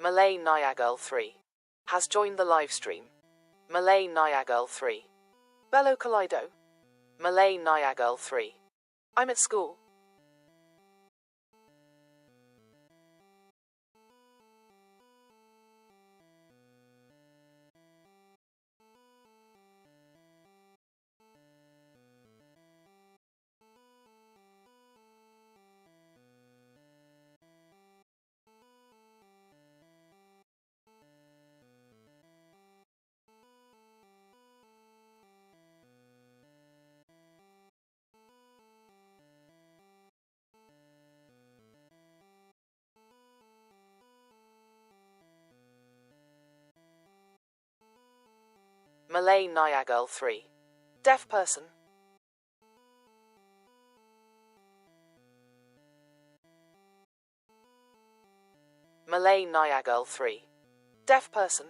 Malay Niagal 3 has joined the live stream. Malay Niagal 3. Bello Kaleido. Malay Niagal 3. I'm at school. Malay Niagal 3. Deaf person. Malay Niagal 3. Deaf person.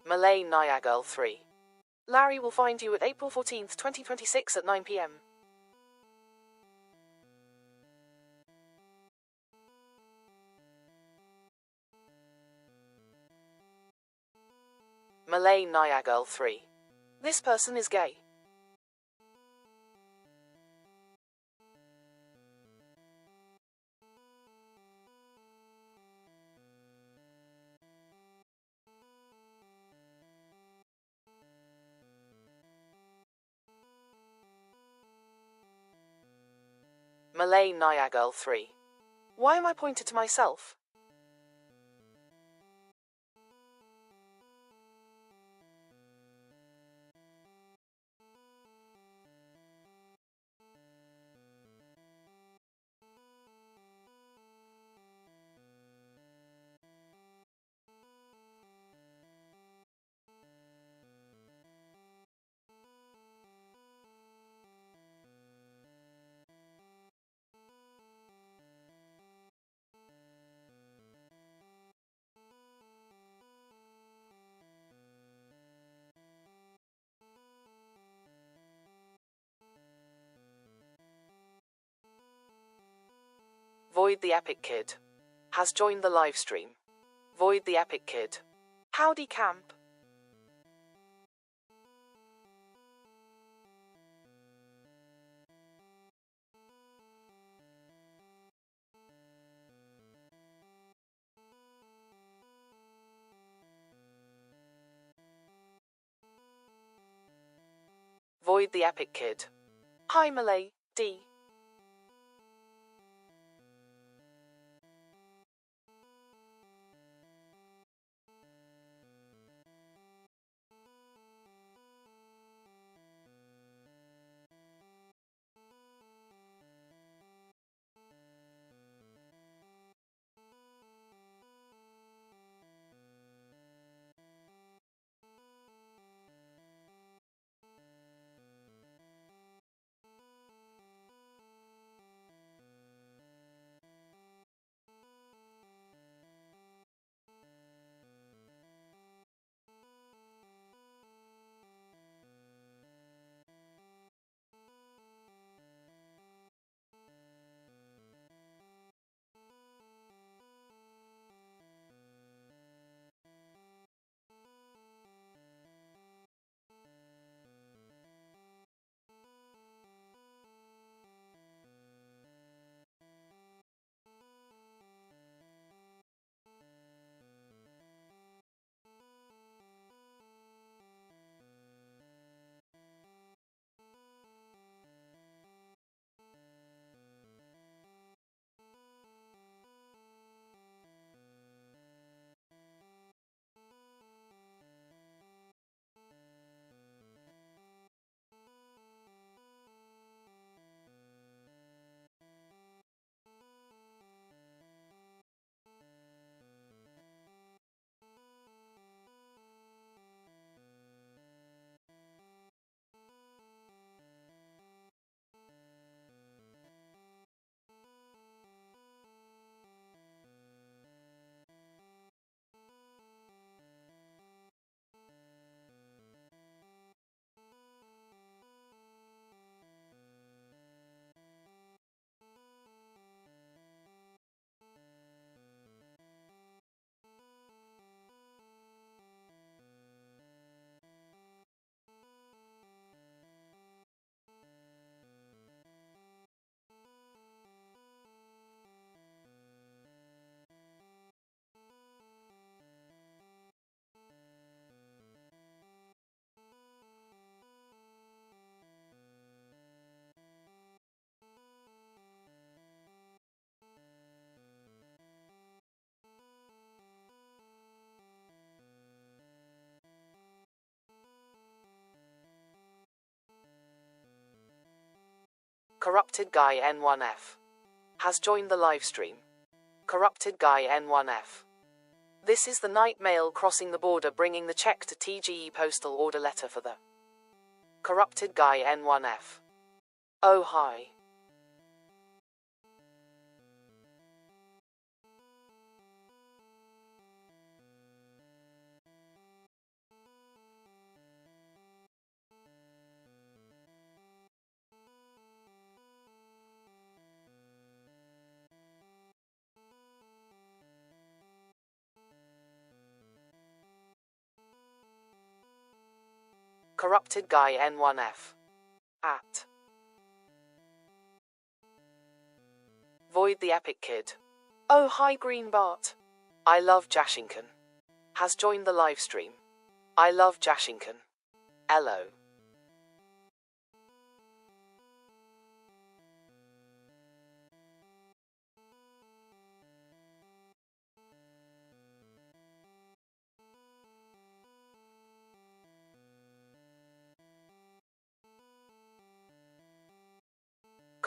Malay Niagirl 3. Larry will find you at April 14th, 2026 at 9 p.m. Malay Niagirl 3. This person is gay. Malay Niagirl 3. Why am I pointed to myself? Void the Epic Kid. Has joined the live stream. Void the Epic Kid. Howdy camp. Void the Epic Kid. Hi Malay, D. Corrupted Guy N1F. Has joined the live stream. Corrupted Guy N1F. This is the night mail crossing the border bringing the check to TGE postal order letter for the Corrupted Guy N1F. Oh hi. Corrupted Guy N1F. At. Void the Epic Kid. Oh hi Green Bart. I love Jashinkan. Has joined the live stream. I love Jashinkan. Hello.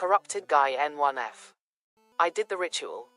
Corrupted Guy N1F. I did the ritual.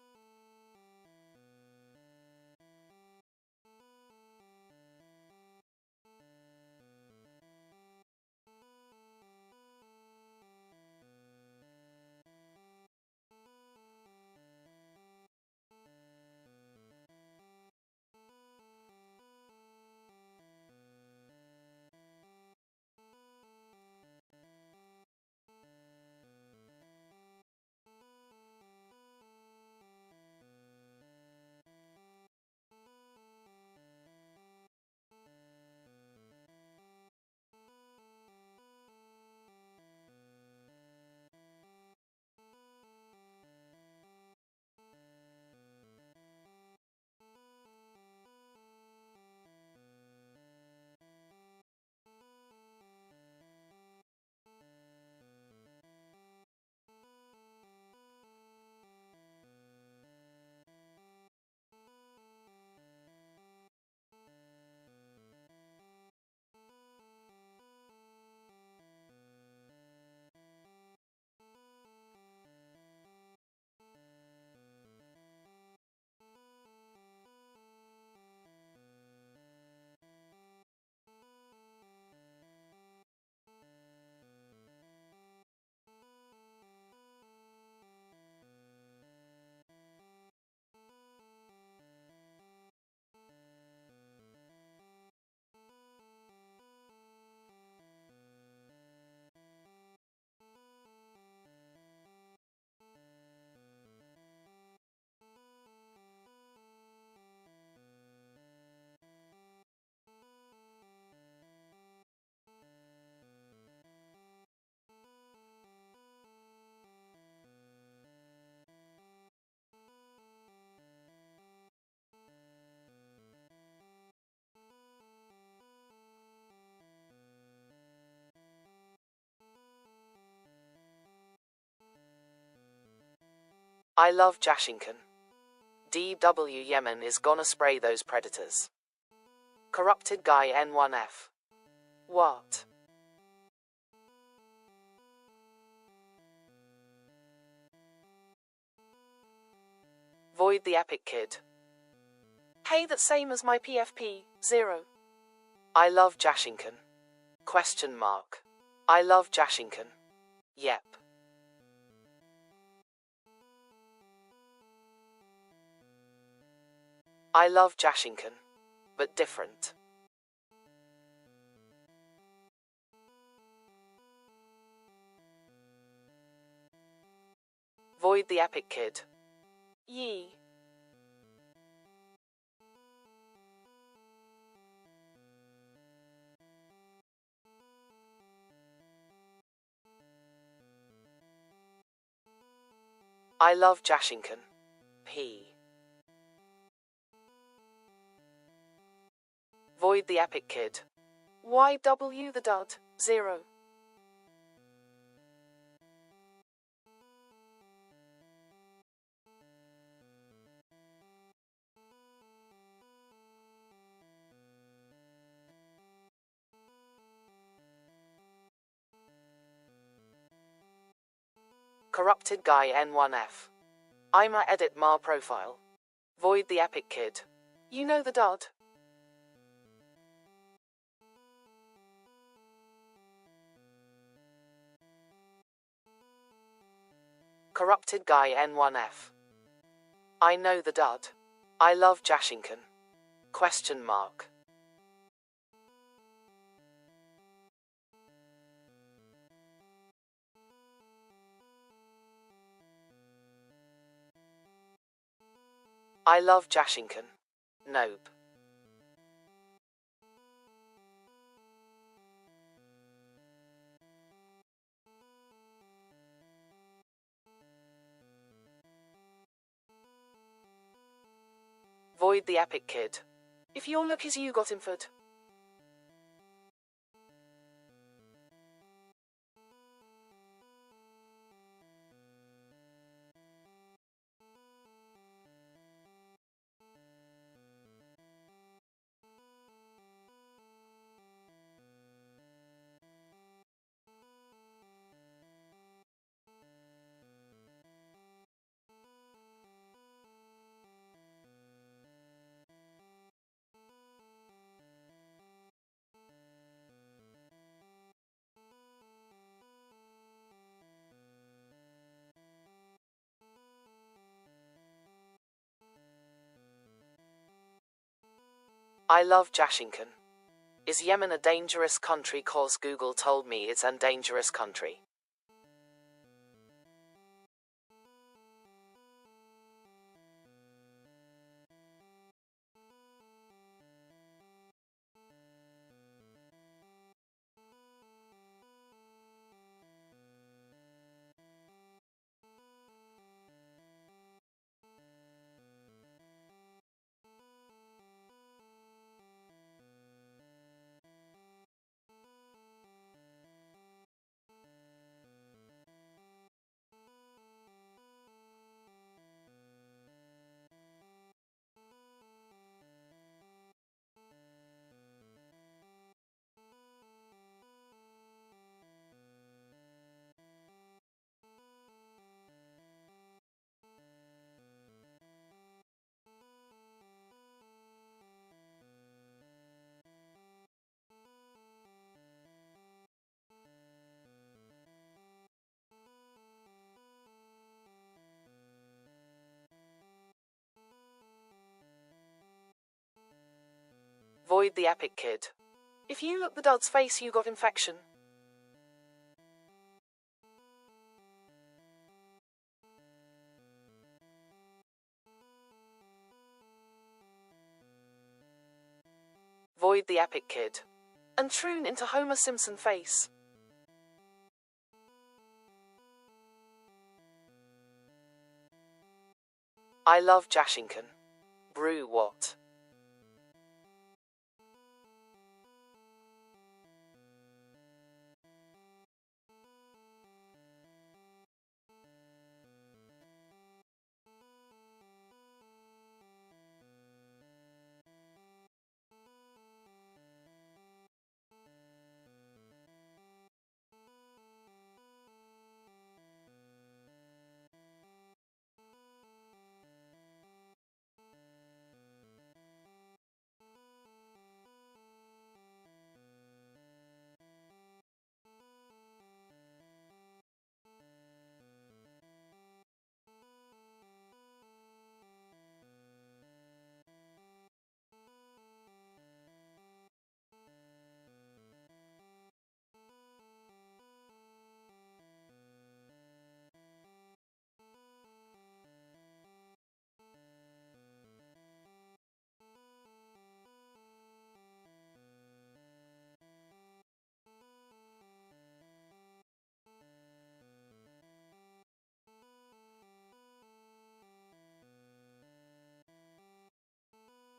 I love Jashinkan. DW Yemen is gonna spray those predators. Corrupted Guy N1F. What? Void the Epic Kid. Hey, that's same as my PFP, 0. I love Jashinkan. Question mark. I love Jashinkan. Yep. I love Jashinkan. But different. Void the Epic Kid. Yee. I love Jashinkan. P. Void the Epic Kid. YW the dud, 0. Corrupted Guy N1F. I'ma edit my profile. Void the Epic Kid. You know the dud. Corrupted Guy N1F. I know the dud. I love Jashinkan. Question mark. I love Jashinkan. Nope. Void the epic kid. If your look is you got him food. I love Jashinkan. Is Yemen a dangerous country? Cause Google told me it's an dangerous country. Void the epic kid. If you look the dud's face you got infection. Void the epic kid. And troon into Homer Simpson face. I love Jashinkan. Brew what?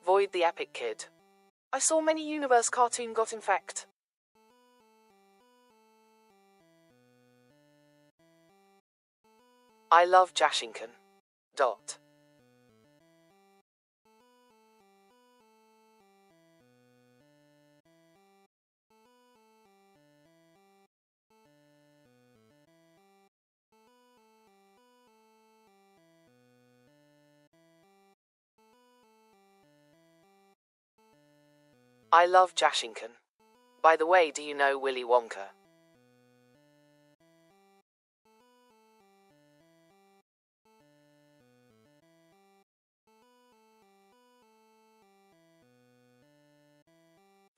Void the epic kid. I saw many universe cartoon got infect. I love Jashinkan. Dot. I love Jashinkan. By the way, do you know Willy Wonka?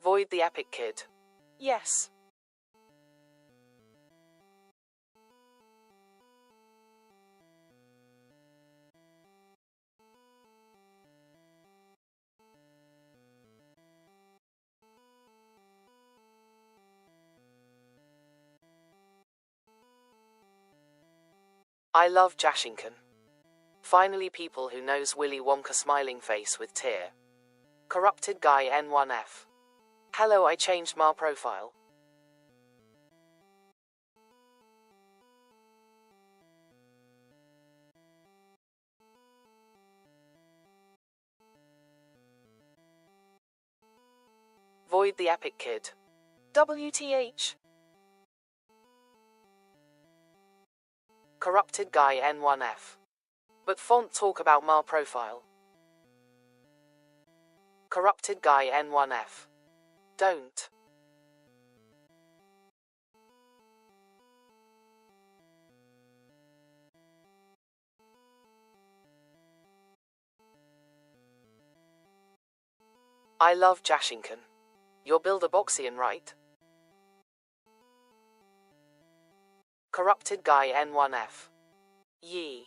Void the epic kid. Yes. I love Jashinkan. Finally people who knows Willy Wonka smiling face with tear. Corrupted guy N1F. Hello, I changed my profile. Void the epic kid. WTH. Corrupted guy N1F. But font talk about my profile. Corrupted guy N1F. Don't. I love Jashinkan. You're Builder Boxian, right? Corrupted guy N1F. Yee.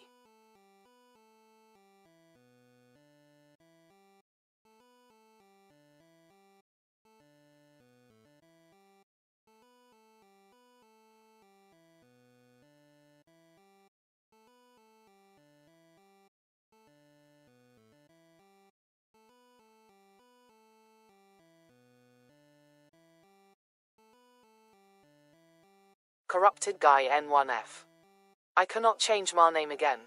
Corrupted guy N1F. I cannot change my name again.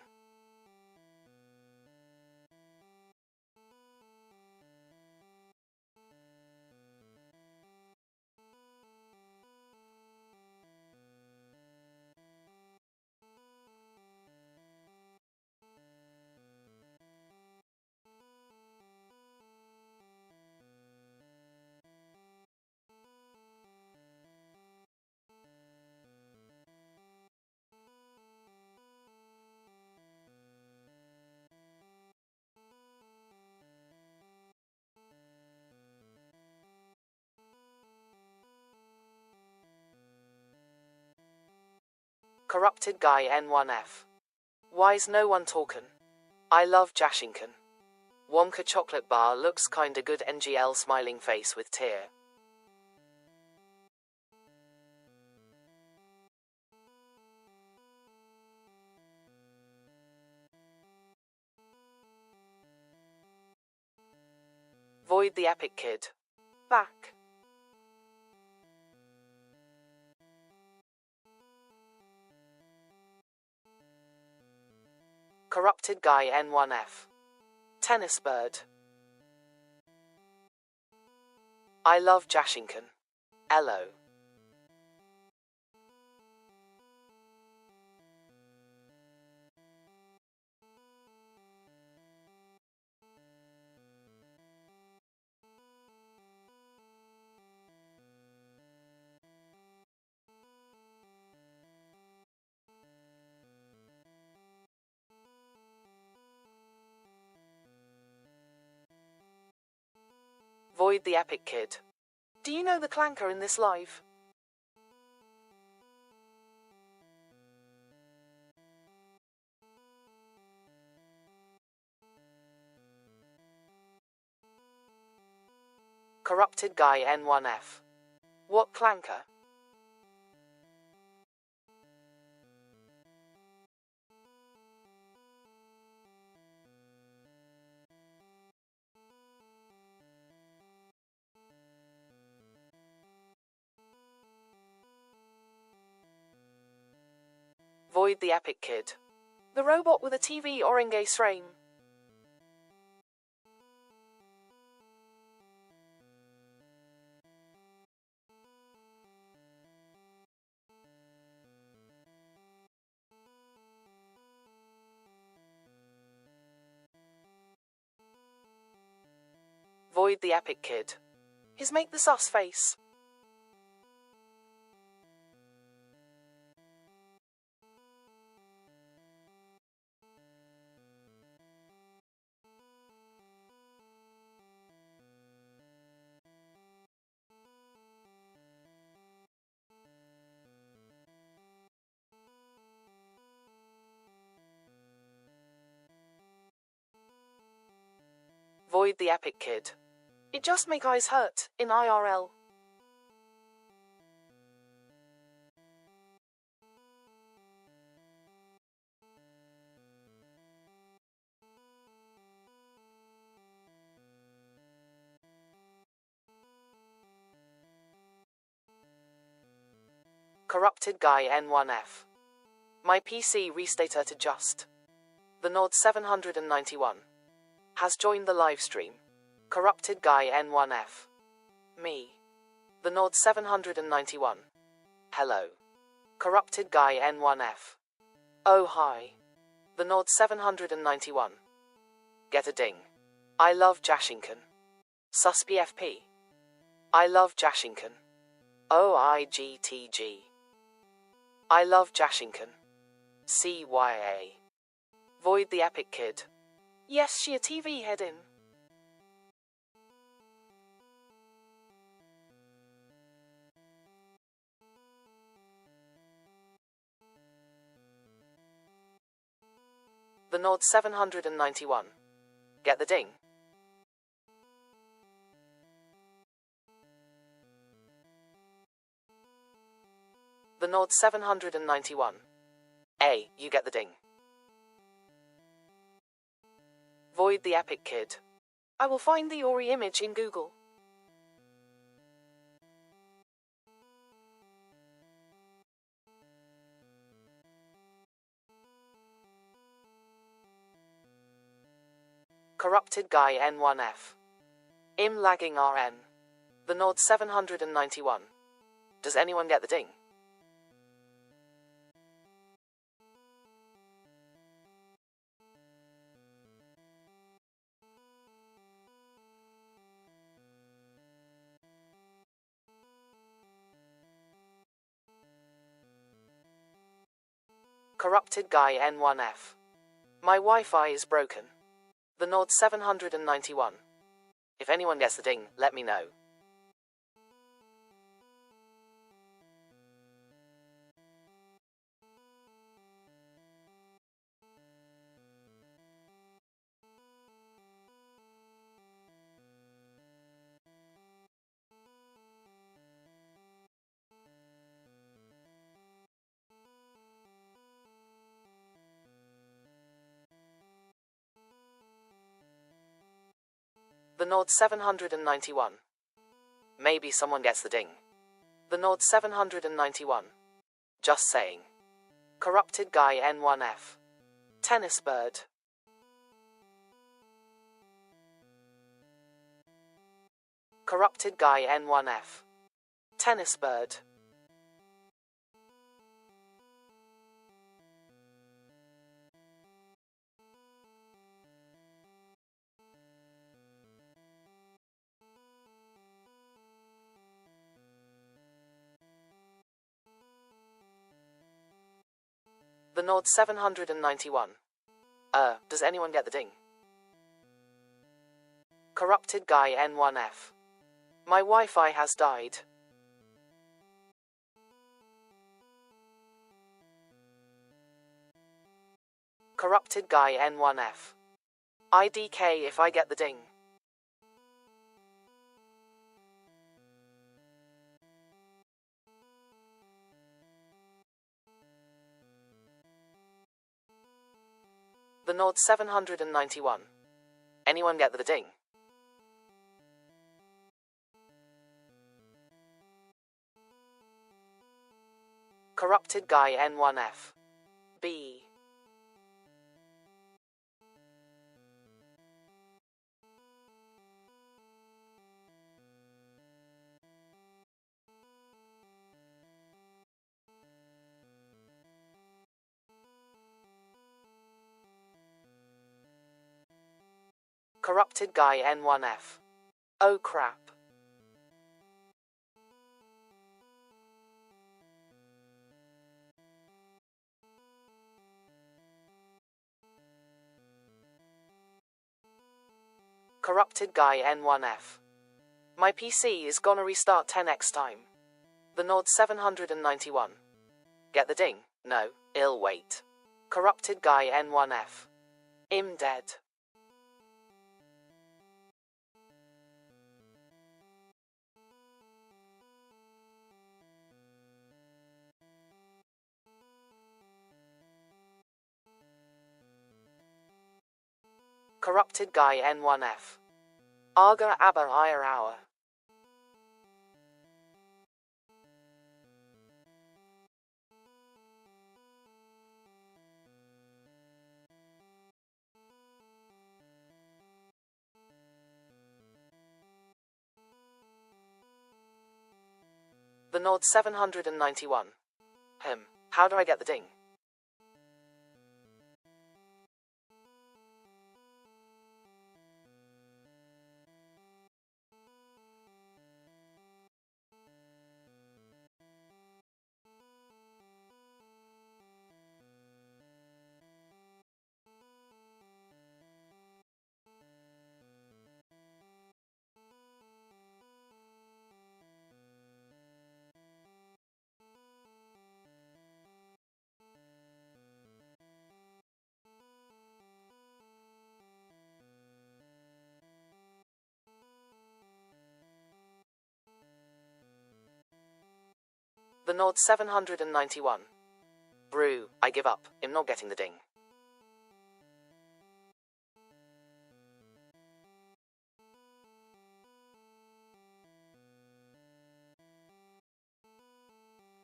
Corrupted guy N1F. Why's no one talkin'? I love Jashinkan. Wonka chocolate bar looks kinda good. NGL smiling face with tear. Void the epic kid. Back. Corrupted guy N1F. Tennis bird. I love Jashinkan. Hello. Void the epic kid. Do you know the clanker in this live? Corrupted guy N1F. What clanker? Void the epic kid. The robot with a TV orange frame. Void the epic kid. His make the sus face. Void the epic kid. It just make eyes hurt, in IRL. Corrupted Guy N1F. My PC restarted just. The Nord 791 has joined the live stream. Corrupted Guy N1F. Me. The Nord 791. Hello. Corrupted Guy N1F. Oh hi. The Nord 791. Get a ding. I love Jashinkan. Sus PFP. I love Jashinkan. OIGTG. I love Jashinkan. CYA. Void the Epic Kid. Yes, she a TV head in. The Nord 791. Get the ding. The Nord 791. A, you get the ding. Void the Epic Kid. I will find the Ori image in Google. Corrupted Guy N1F. Im lagging RN. The Nord 791. Does anyone get the ding? Corrupted Guy N1F. My Wi-Fi is broken. The Nord 791. If anyone gets the ding, let me know. The Nord 791. Maybe someone gets the ding. The Nord 791. Just saying. Corrupted Guy N1F. Tennis Bird. Corrupted Guy N1F. Tennis Bird. The Nord 791. Does anyone get the ding? Corrupted Guy N1F. My Wi-Fi has died. Corrupted Guy N1F. IDK if I get the ding. The Nord 791. Anyone get the ding? Corrupted Guy N1F. B. Corrupted Guy N1F. Oh crap. Corrupted Guy N1F. My PC is gonna restart 10x time. The Nord 791. Get the ding? No, it'll wait. Corrupted Guy N1F. Im dead. Corrupted Guy N1F. Arga aber ir hour. The Nord 791. How do I get the ding? The Nord 791. Brew, I give up, I'm not getting the ding.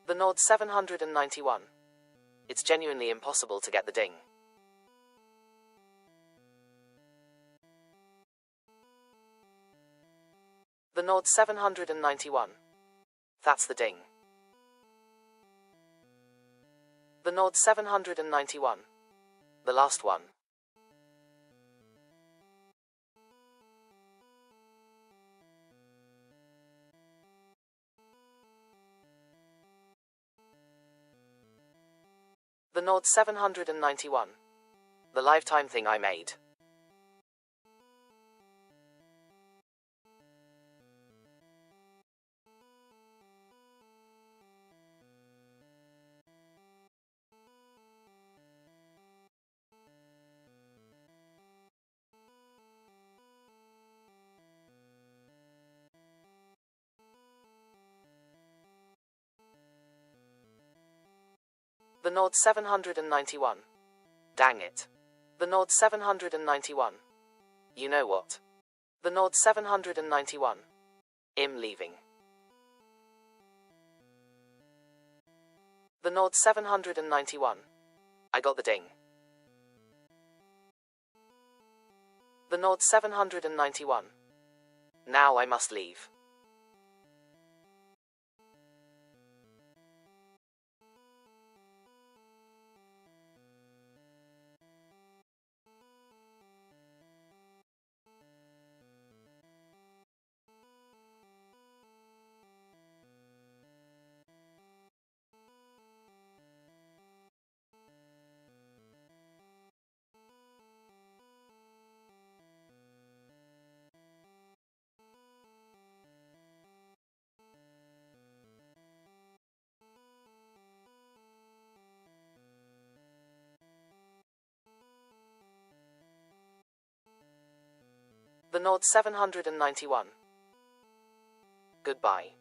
The Nord 791. It's genuinely impossible to get the ding. The Nord 791. That's the ding. The Nord 791. The last one. The Nord 791. The lifetime thing I made. The Nord 791. Dang it. The Nord 791. You know what? The Nord 791. I'm leaving. The Nord 791. I got the ding. The Nord 791. Now I must leave. The Nord 791. Goodbye.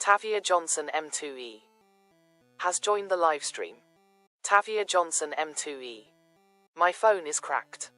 Tavia Johnson M2E. has joined the live stream. Tavia Johnson M2E. My phone is cracked.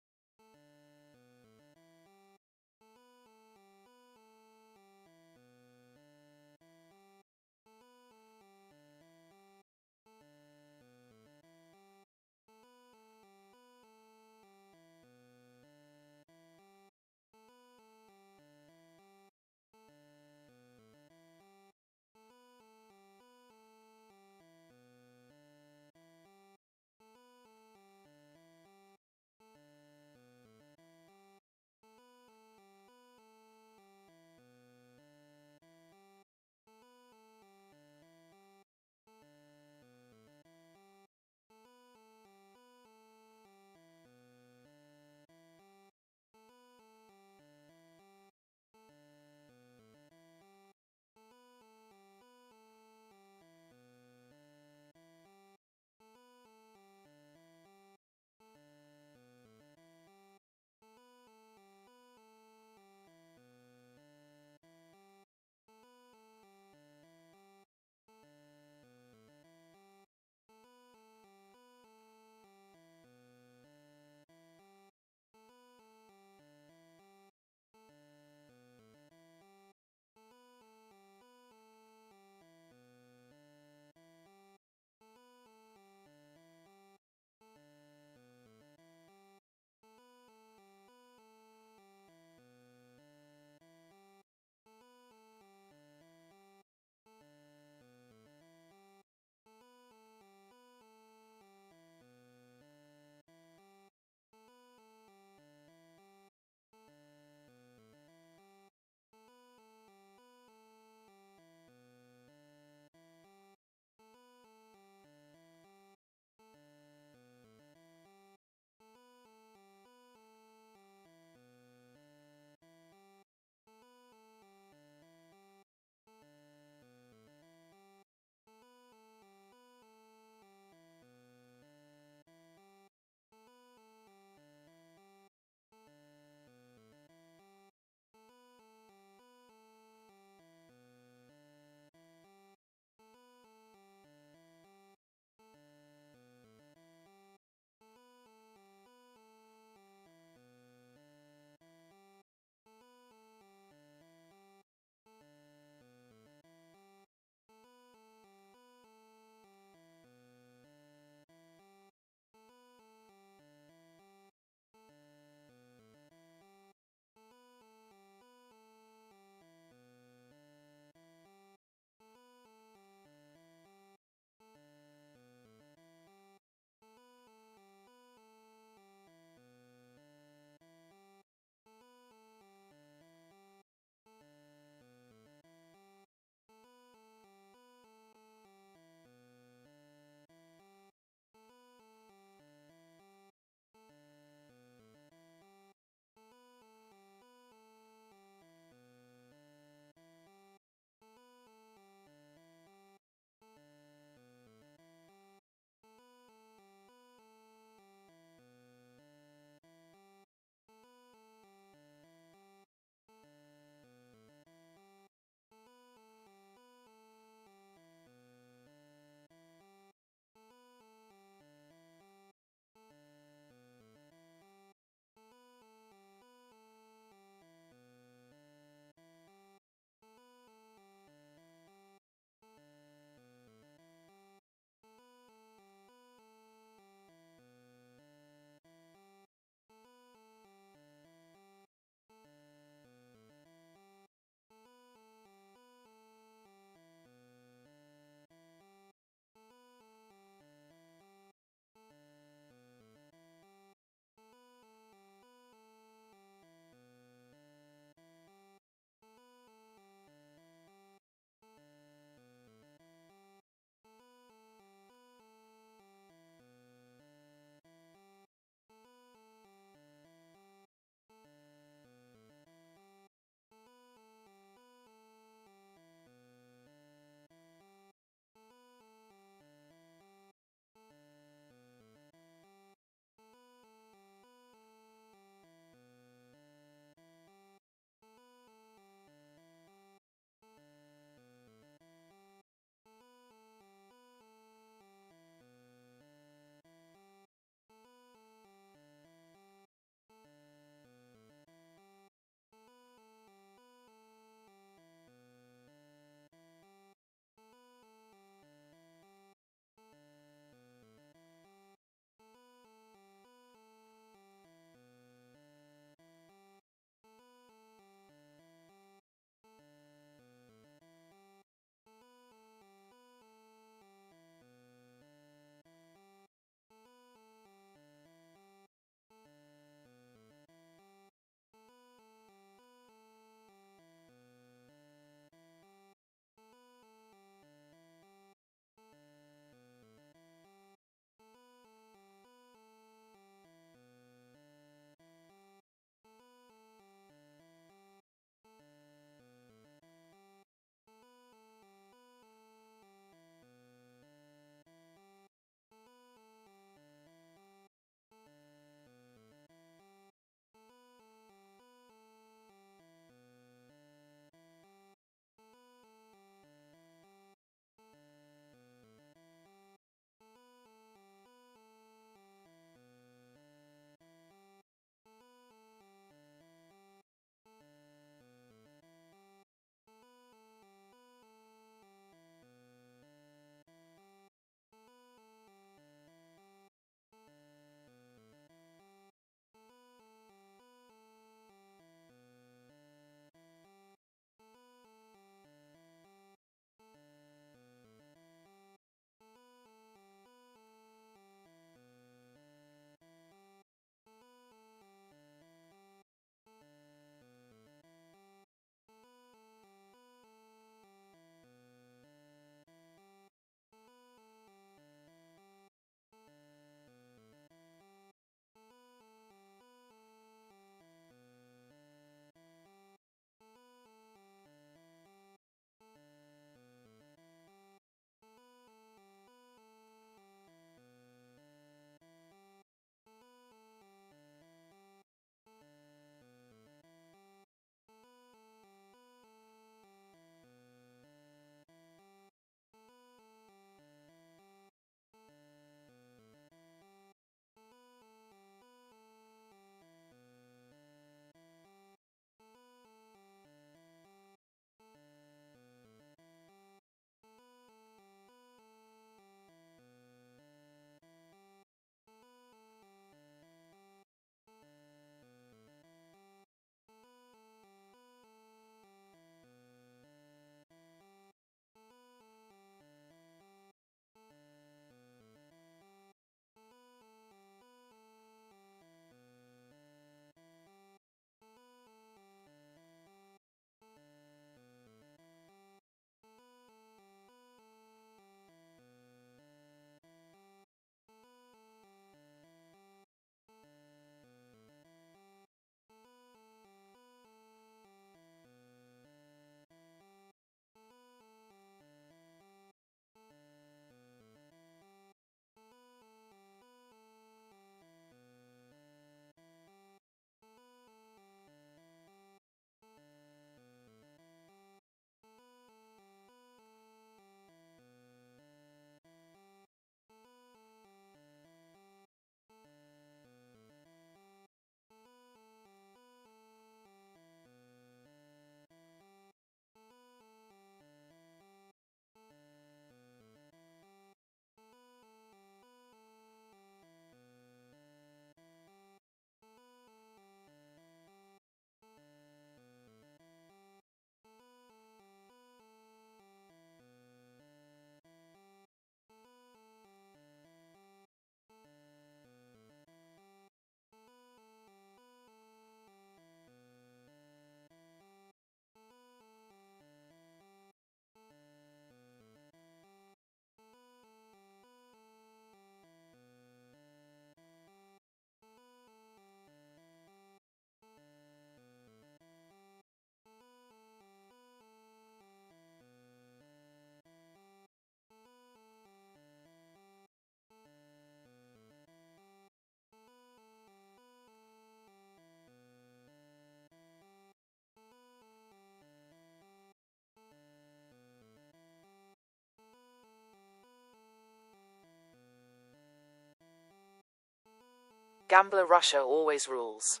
Gambler Russia always rules.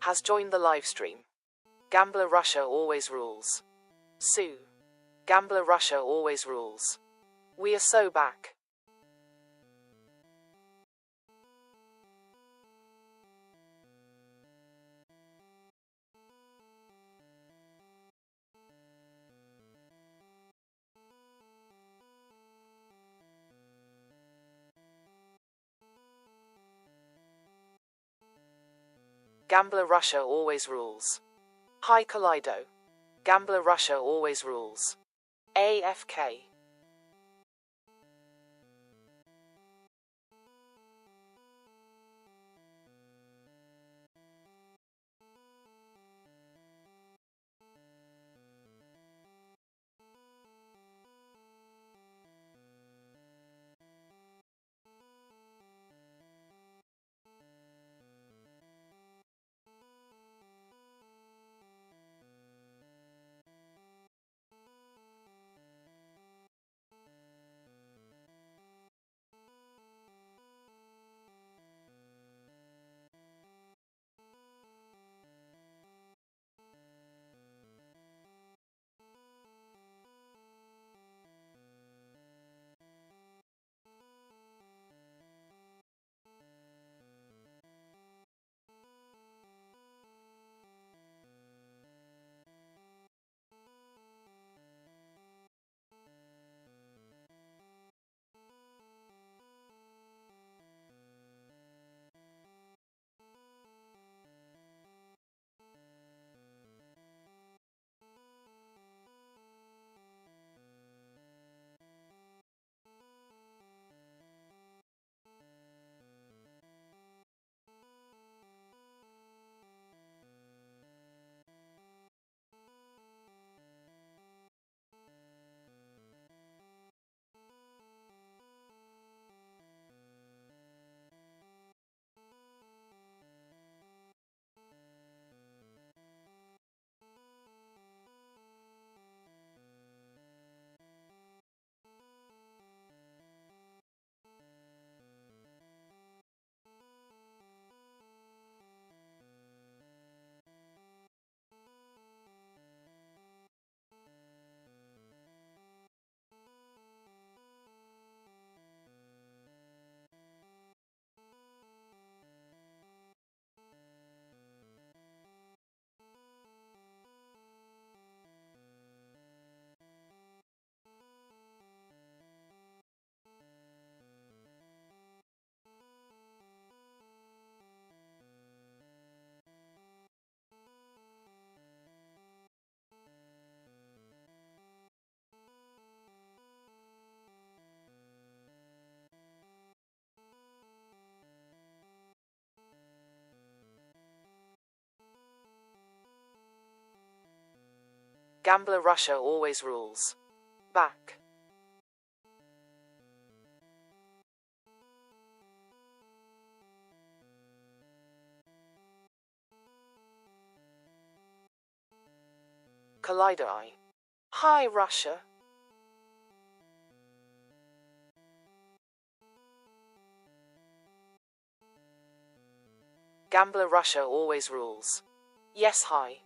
Has joined the live stream. Gambler Russia always rules. Sue. Gambler Russia always rules. We are so back. Gambler Russia always rules. Hi Kaleido. Gambler Russia always rules. AFK. Gambler Russia always rules. Back. Kaleido. Hi Russia. Gambler Russia always rules. Yes, hi.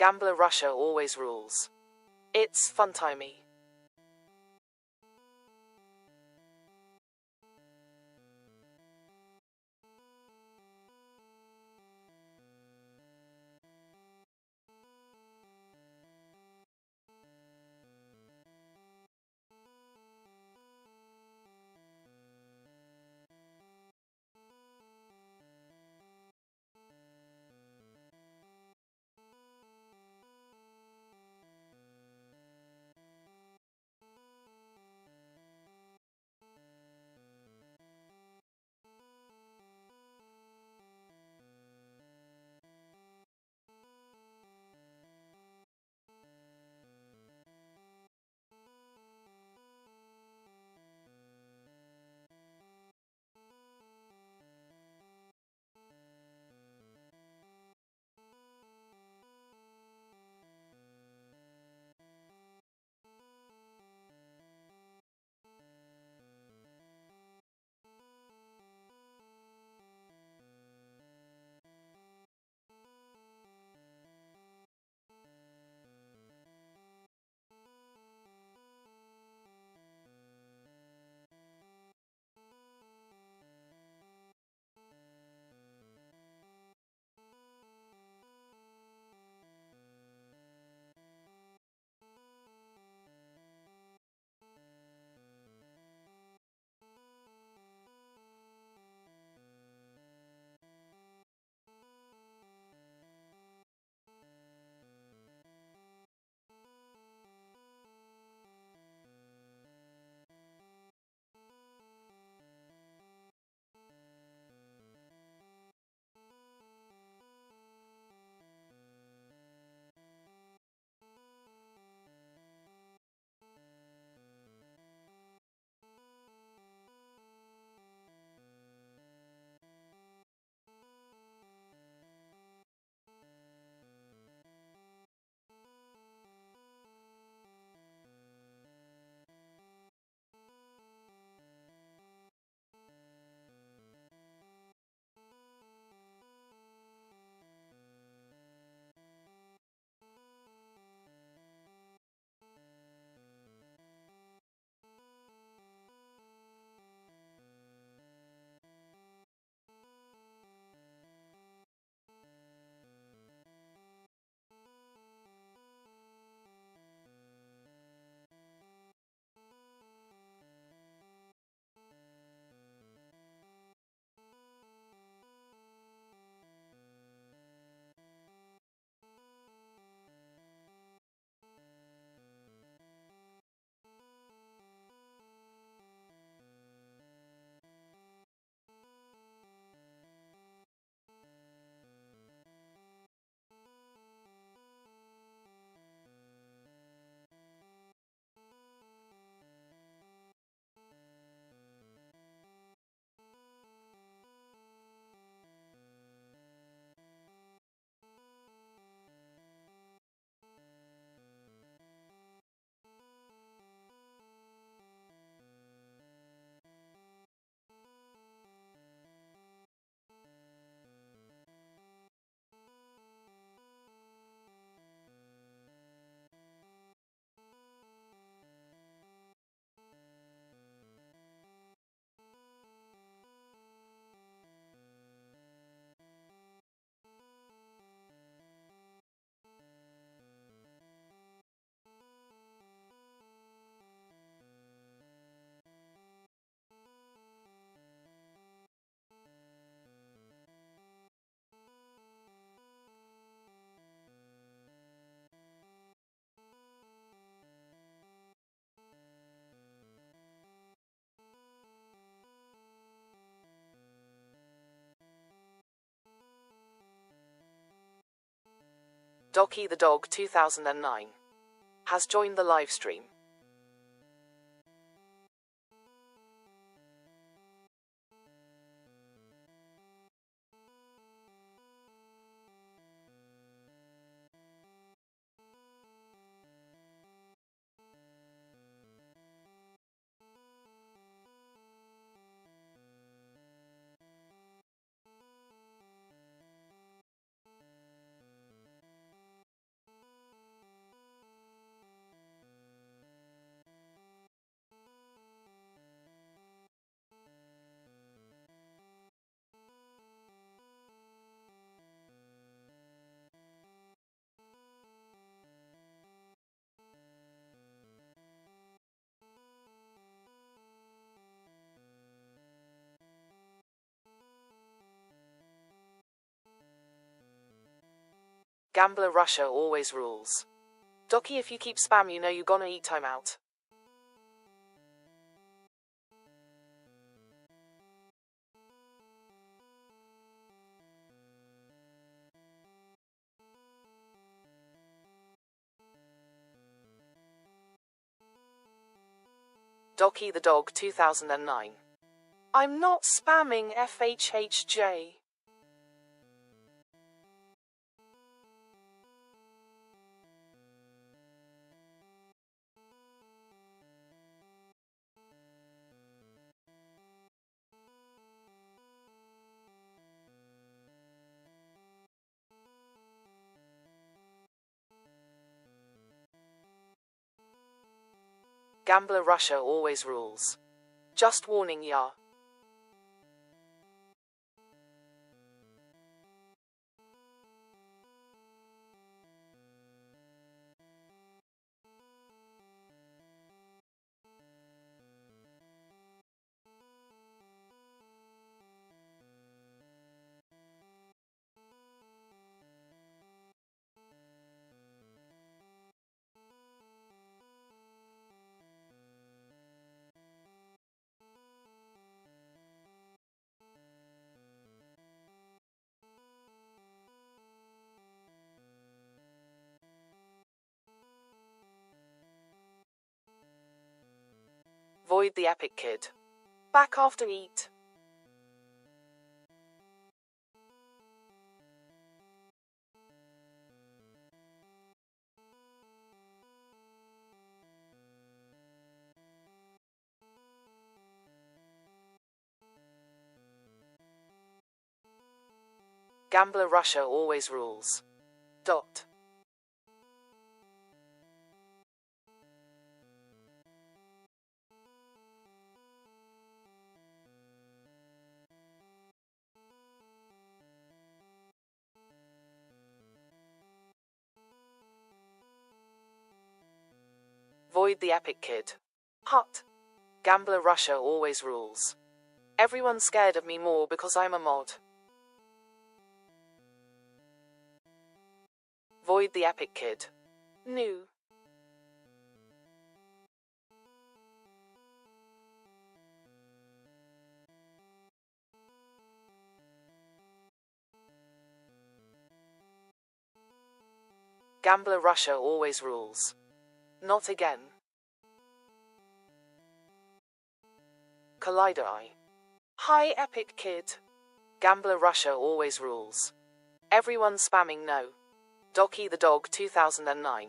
Gambler Russia always rules. It's Funtime. Docky the Dog 2009 has joined the live stream. Gambler Russia always rules. Doki, if you keep spam, you know you gonna eat timeout. Doki the Dog 2009. I'm not spamming FHHJ. Gambler Russia always rules. Just warning ya. Void the Epic Kid. Back after eat. Gambler Russia always rules. Dot. Void the Epic Kid. Hut. Gambler Russia always rules. Everyone's scared of me more because I'm a mod. Void the Epic Kid. New. Gambler Russia always rules. Not again. Collider Eye. Hi Epic Kid. Gambler Russia always rules. Everyone spamming no. Doki the Dog 2009.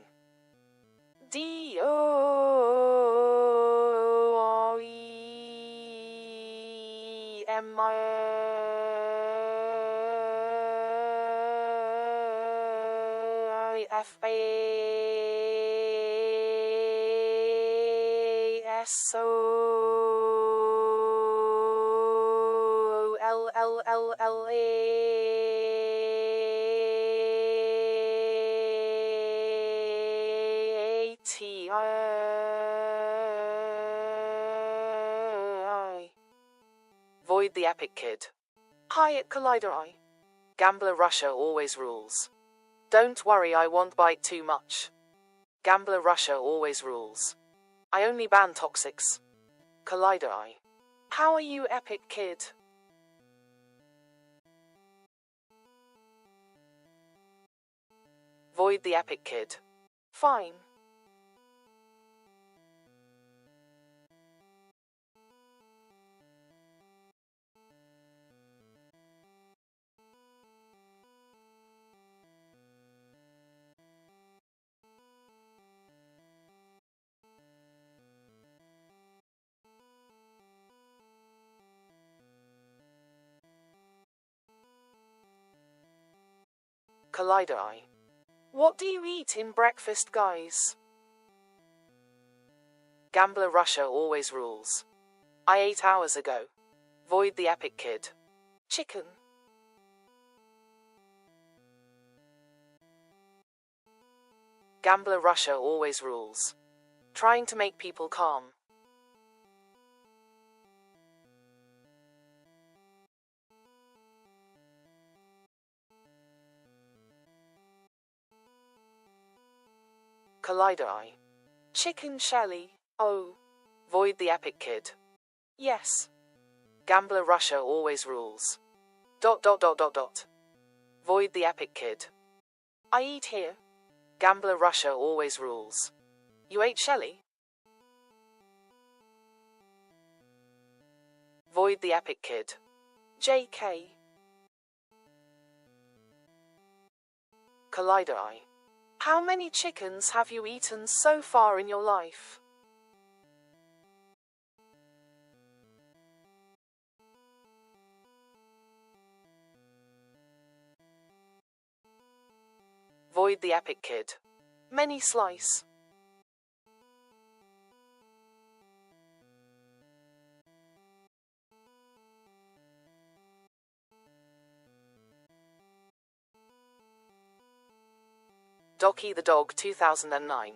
Void the Epic Kid. Hi at Collider Eye. Gambler Russia always rules. Don't worry, I won't bite too much. Gambler Russia always rules. I only ban toxics. Collider Eye. How are you, Epic Kid? Void the Epic Kid. Fine. Collider Eye. What do you eat in breakfast, guys? Gambler Russia always rules. I ate hours ago. Void the Epic Kid. Chicken. Gambler Russia always rules. Trying to make people calm. Collider I. Chicken Shelly. Oh. Void the Epic Kid. Yes. Gambler Russia always rules. ... Void the Epic Kid. I eat here. Gambler Russia always rules. You ate Shelly? Void the Epic Kid. JK. Collider I. How many chickens have you eaten so far in your life? Void the Epic Kid. Many slice. Docky the Dog 2009.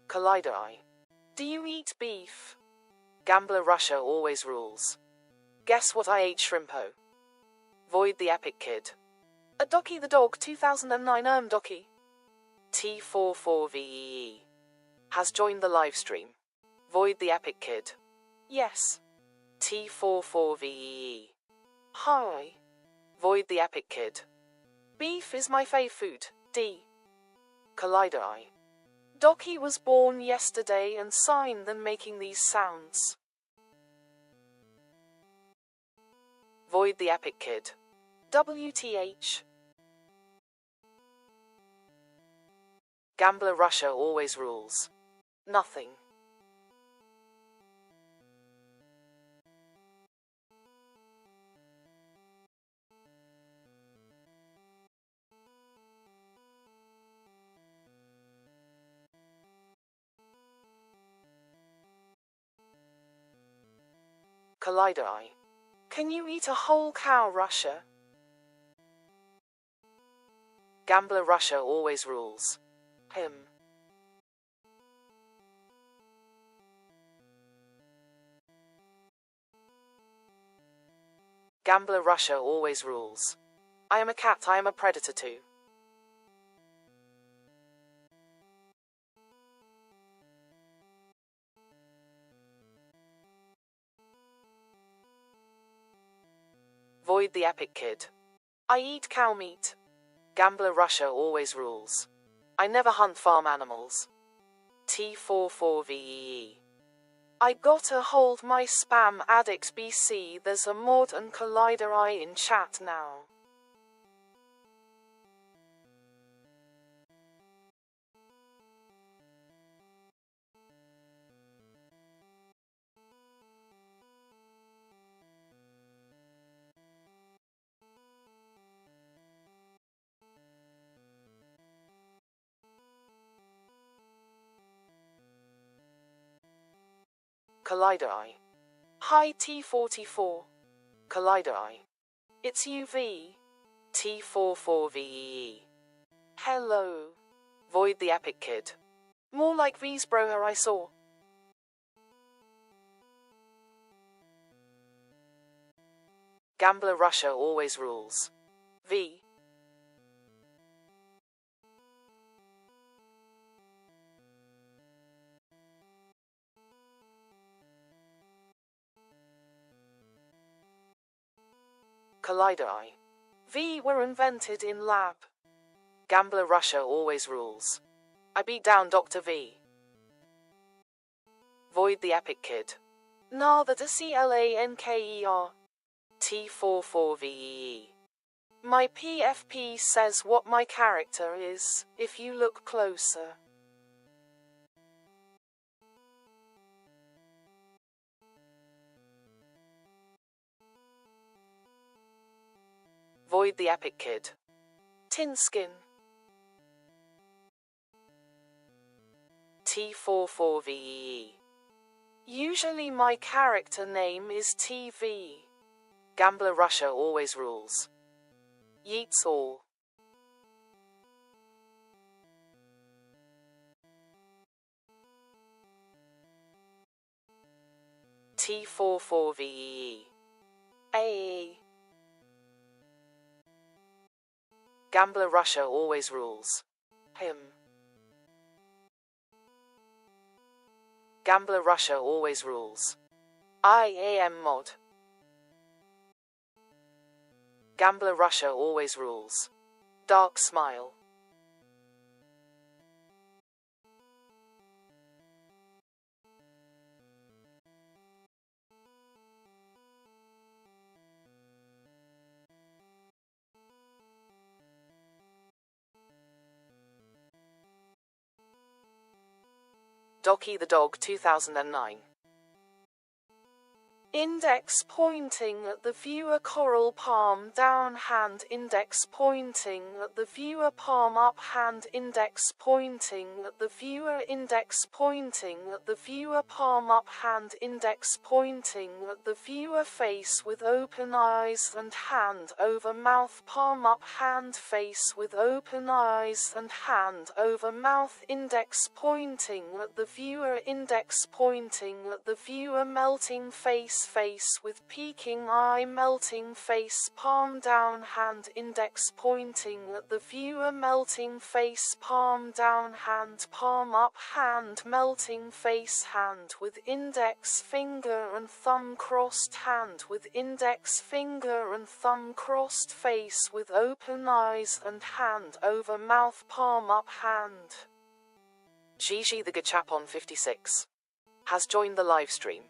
Collider I. Do you eat beef? Gambler Russia always rules. Guess what I ate, Shrimpo? Void the Epic Kid. A Docky the Dog 2009 Docky. T44VEE. Has joined the live stream. Void the Epic Kid. Yes. T44VEE. Hi. Void the Epic Kid. Beef is my fave food. D. Collider I. Docky was born yesterday and signed them making these sounds. Void the Epic Kid. WTH. Gambler Russia always rules. Nothing. Collider I. Can you eat a whole cow, Russia? Gambler Russia always rules. Him. Gambler Russia always rules. I am a cat, I am a predator too. Void the Epic Kid. I eat cow meat. Gambler Russia always rules. I never hunt farm animals. T44VEE. I gotta hold my spam addicts BC. There's a mod and Collider I in chat now. Collider I. Hi T44. Collider I. It's UV. T44VEE. Hello. Void the Epic Kid. More like V's broher I saw. Gambler Russia always rules. V. Collider I. V were invented in lab. Gambler Russia always rules. I beat down Dr. V. Void the Epic Kid. Nah, that a CLANKER. T44VEE. My PFP says what my character is, if you look closer. Void the Epic Kid. Tin Skin. T44VEE. Usually my character name is TV. Gambler Russia always rules. Yeets all. T44VEE. A. Gambler Russia always rules. Him. Gambler Russia always rules. IAM mod. Gambler Russia always rules. Dark smile. Docky the Dog 2009. Index pointing at the viewer, coral palm down, hand index pointing at the viewer, palm up, hand index pointing at the viewer, index pointing at the viewer, palm up, hand index pointing at the viewer, face with open eyes and hand over mouth, palm up, hand, face with open eyes and hand over mouth, index pointing at the viewer, index pointing at the viewer, melting face, face with peeking eye, melting face, palm down, hand index pointing at the viewer, melting face, palm down, hand, palm up, hand, melting face, hand with index finger and thumb crossed, hand with index finger and thumb crossed, face with open eyes and hand over mouth, palm up, hand. Gigi the Gachapon 56 has joined the livestream.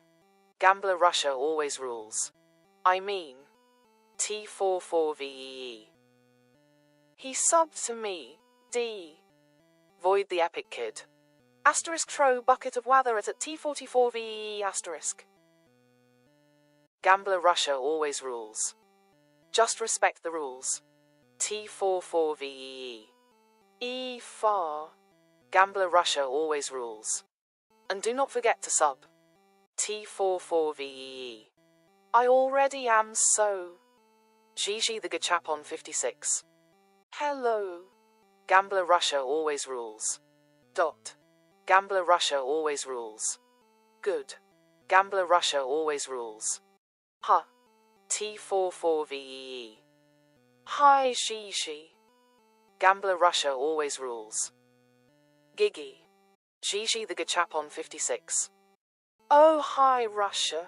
Gambler Russia always rules. I mean, T44VEE. He subbed to me, D. Void the Epic Kid. Asterisk throw bucket of wather at T44VEE asterisk. Gambler Russia always rules. Just respect the rules. T44VEE. E far. Gambler Russia always rules. And do not forget to sub. T44VEE. I already am so. Gigi the Gachapon 56. Hello. Gambler Russia always rules. Dot. Gambler Russia always rules. Good. Gambler Russia always rules. Huh. T44VEE. Hi Gigi. Gambler Russia always rules. Gigi. Gigi the Gachapon 56. Oh hi Russia.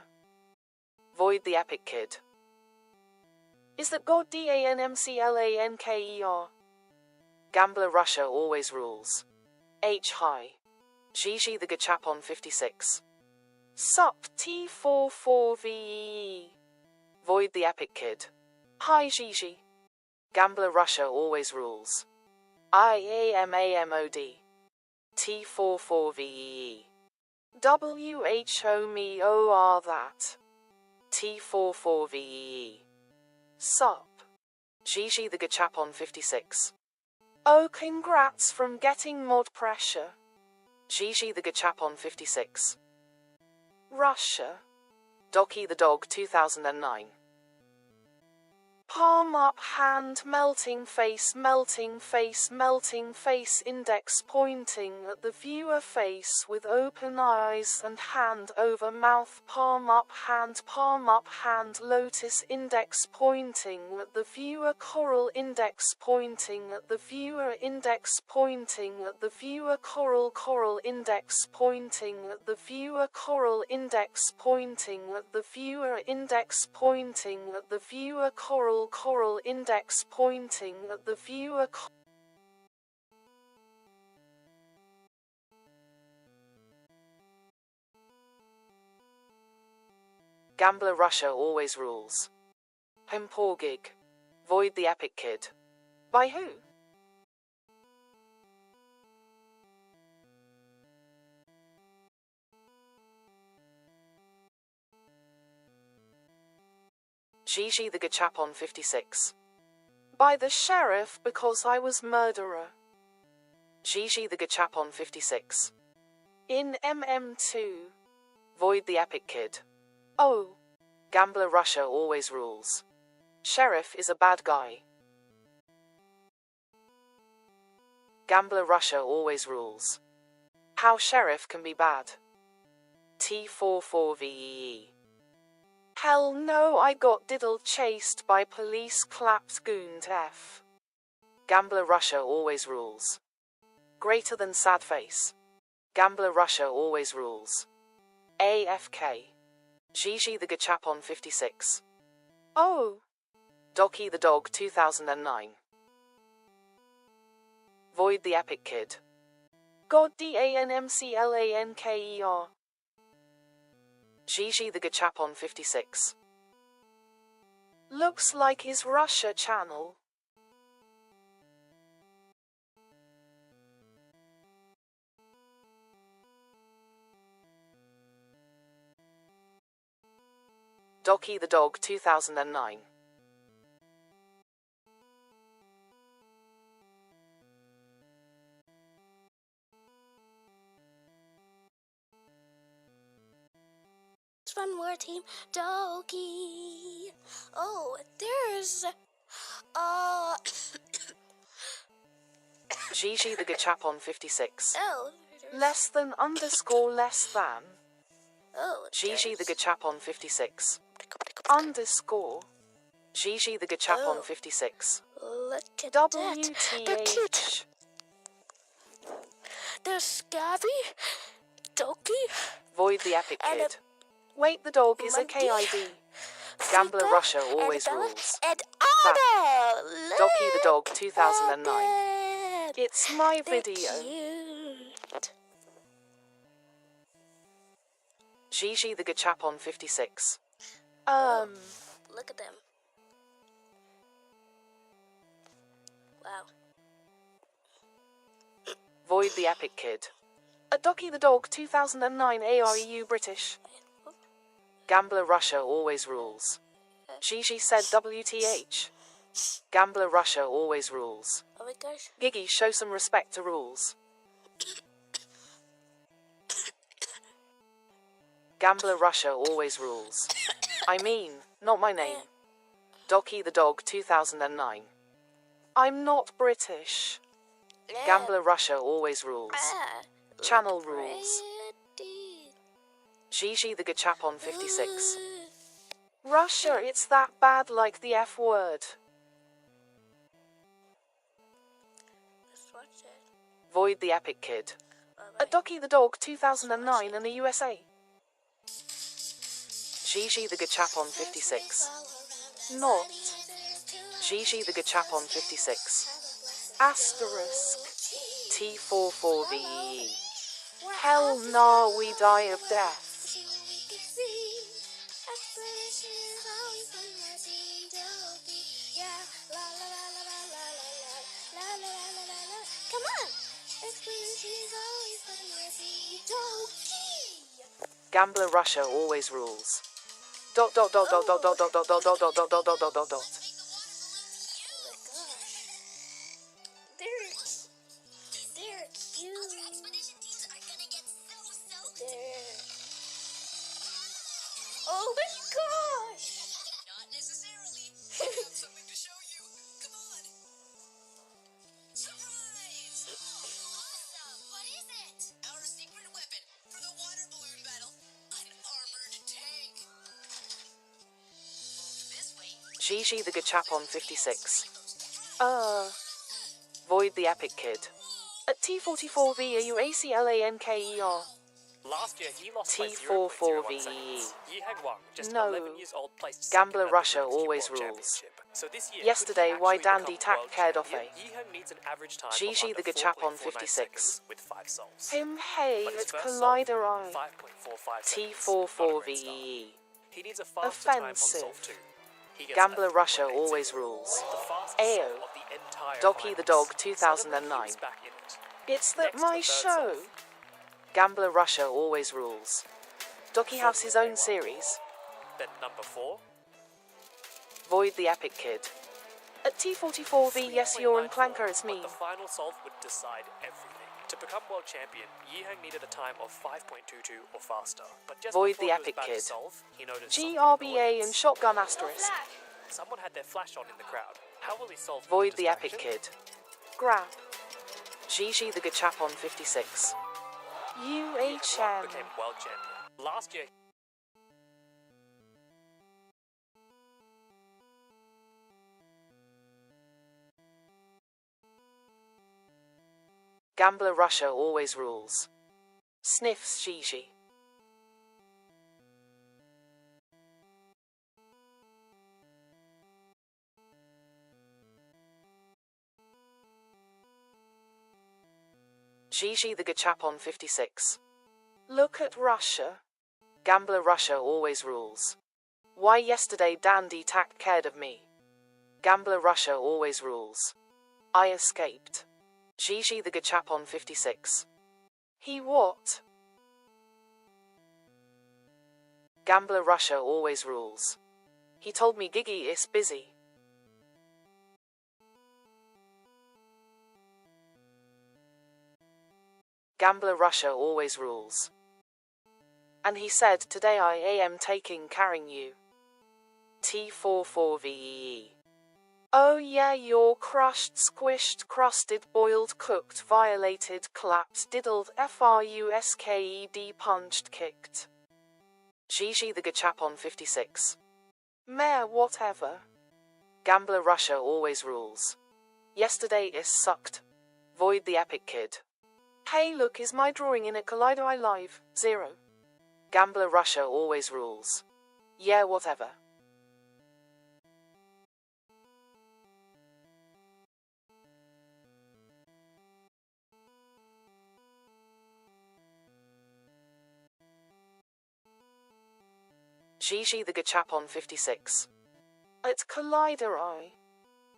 Void the Epic Kid. Is that God DANMCLANKER? Gambler Russia always rules. H hi. Gigi the Gachapon 56. Sup T44VEE. Void the Epic Kid. Hi Gigi. Gambler Russia always rules. IAMAMOD. T44VEE. WHO me OR that. T44VEE. Sup. Gigi the Gachapon 56. Oh congrats from getting mod pressure. Gigi the Gachapon 56. Russia. Docky the Dog 2009. Palm up, hand, melting face, melting face, melting face, index pointing at the viewer, face with open eyes and hand over mouth, palm up, hand, lotus index pointing at the viewer, coral index pointing at the viewer, index pointing at the viewer, coral index pointing at the viewer, coral index pointing at the viewer, index pointing at the viewer, coral index pointing at the viewer. Gambler Russia always rules. Poor gig. Void the Epic Kid. By who? Gigi the Gachapon 56. By the sheriff because I was murderer. Gigi the Gachapon 56. In MM2. Void the Epic Kid. Oh. Gambler Russia always rules. Sheriff is a bad guy. Gambler Russia always rules. How sheriff can be bad. T44VEE. Hell no, I got diddle chased by police clapped goon F. Gambler Russia always rules. Greater than sad face. Gambler Russia always rules. AFK. Gigi the Gachapon 56. Oh. Doki the Dog 2009. Void the Epic Kid. God DANMCLANKER. Gigi the Gachapon 56. Looks like his Russia channel. Doki the Dog 2009. One more team, Doki. Oh, there's Gigi the Gachapon 56. oh, Less than underscore less than. oh, Gigi the Gachapon 56. Underscore. Gigi the Gachapon 56. Look at WTH. There's Scabby, Doki, Void the Epic and Kid. Wait, the dog is a Monkey, KID. Gambler Flipper, Russia always and Bella, rules. and Fact. Anna. Doki the Dog Look 2009. at it. It's my They're video. cute. Gigi the Gachapon 56. Look at them. Wow. Void the Epic Kid. A Doki the Dog 2009 AREU British. Gambler Russia always rules. Gigi said WTH. Gambler Russia always rules. Oh my gosh. Gigi, show some respect to rules. Gambler Russia always rules. I mean, not my name. Doki the Dog 2009. I'm not British. Gambler Russia always rules. Channel rules. Gigi the Gachapon 56. Russia, it's that bad like the F word. Let's watch it. Void the Epic Kid. A Doki the Dog 2009 in the USA. Gigi the Gachapon 56. Not. Gigi the Gachapon 56. Asterisk. T44VE. Hell nah, we die of death. Come on. Gambler Russia always rules. Dot dot dot dot dot dot dot dot dot dot dot dot dot dot dot dot dot. They're cute. Oh my gosh! Not necessarily. Something to show you. Come on. Surprise! Awesome. What is it? Our secret weapon for the water balloon battle. An armored tank. This way. Gigi the Gachapon 56. Void the Epic Kid. At T44VAUACLANKER. Last year he lost T44VE. Yiheng, just No. 11 years old, placed Gambler second at the Russia Women's always World rules. Championship. So this year, Yesterday, could he why actually Dandy become Tack world cared champion? off, eh? Yiheng needs an average time Gigi of the under Gachapon 4.49 56. seconds with 5 souls. Him hey, But his at first Collider solve, Eye. 5.45 seconds. T44VE. He needs a faster time on Offensive. solve 2. He gets Gambler a Russia 3.80. always rules. The fastest Ayo. solve of the entire Doki the Dog finals. 2009. Suddenly he was back in it. It's that Next, my the third show. solve. Gambler Russia always rules. Doki has his own series. Then number 4. Void the Epic Kid. At T44V, yes, you're in Clanker, it's me. But the final solve would decide everything. To become world champion, Yihang needed a time of 5.22 or faster. But just Void before the he was Epic about to Kid. solve, he noticed something in the GRBA and audience. shotgun asterisk. Someone had their flash on in the crowd. How will he solve Void the distraction? Epic Kid. Grab. Gigi the Gachapon 56. Yihang UHM. became world champion. Last year, Gambler Russia always rules. Sniffs Gigi. Gigi the Gachapon 56. Look at Russia. Gambler Russia always rules. Why yesterday Dandy tact cared of me. Gambler Russia always rules. I escaped. Gigi the Gachapon 56. He what? Gambler Russia always rules. He told me Gigi is busy. Gambler Russia always rules. And he said today I am taking carrying you. T44VEE. Oh yeah, you're crushed, squished, crusted, boiled, cooked, violated, clapped, diddled, frusked, punched, kicked. Gigi the Gachapon 56. Meh, whatever. Gambler Russia always rules. Yesterday is sucked. Void the Epic Kid. Hey look, is my drawing in a Kaleido I Live? 0. Gambler Russia always rules. Yeah, whatever. Gigi the Gachapon 56. At Collider I.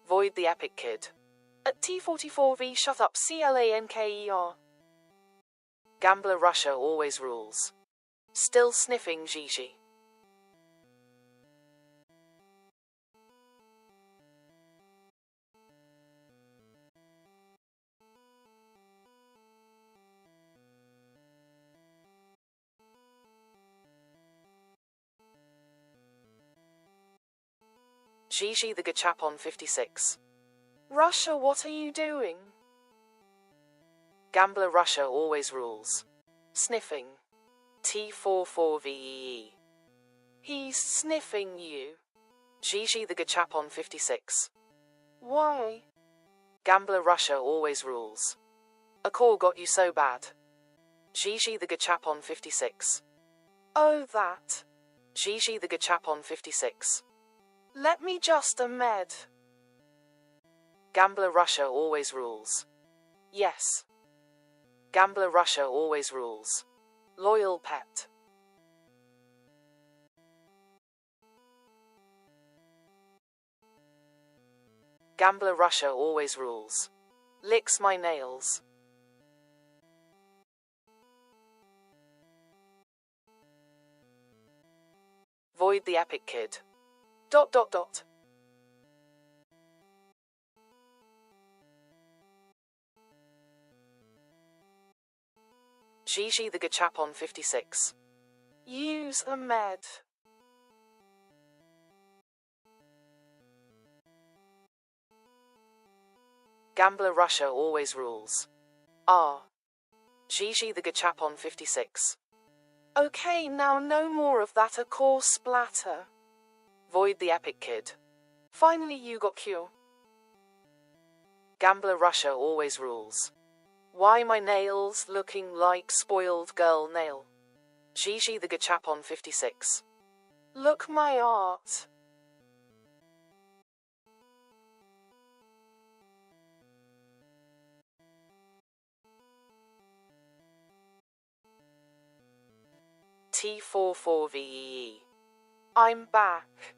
Void the Epic Kid. At T44V shut up CLANKER. Gambler Russia always rules. Still sniffing Gigi. Gigi the Gachapon 56. Russia, what are you doing? Gambler Russia always rules. Sniffing. T44VEE. He's sniffing you. Gigi the Gachapon 56. Why? Gambler Russia always rules. A call got you so bad. Gigi the Gachapon 56. Oh that. Gigi the Gachapon 56. Let me just a med. Gambler Russia always rules. Yes. Gambler Russia always rules. Loyal pet. Gambler Russia always rules. Licks my nails. Void the Epic Kid. ... Gigi the Gachapon 56. Use a med. Gambler Russia always rules. Ah. Gigi the Gachapon 56. Okay, now no more of that, a course splatter. Void the Epic Kid. Finally you got cure. Gambler Russia always rules. Why my nails looking like spoiled girl nail? Gigi the Gachapon 56. Look my art. T44VEE. I'm back.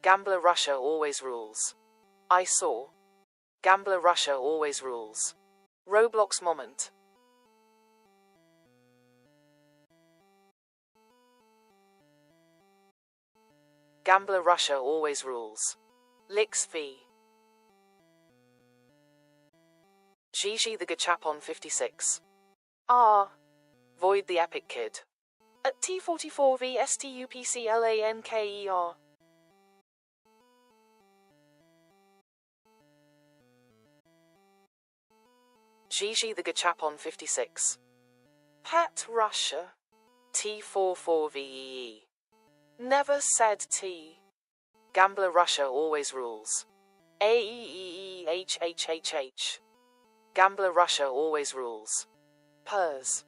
Gambler Russia always rules. I saw. Gambler Russia always rules. Roblox moment. Gambler Russia always rules. Licks V. Gigi the Gachapon 56. R. Void the Epic Kid. At T44V STUPCLANKER. Gigi the Gachapon 56. Pet Russia. T44VEE. Never said T. Gambler Russia always rules. AEEEHHHH. Gambler Russia always rules. Pers.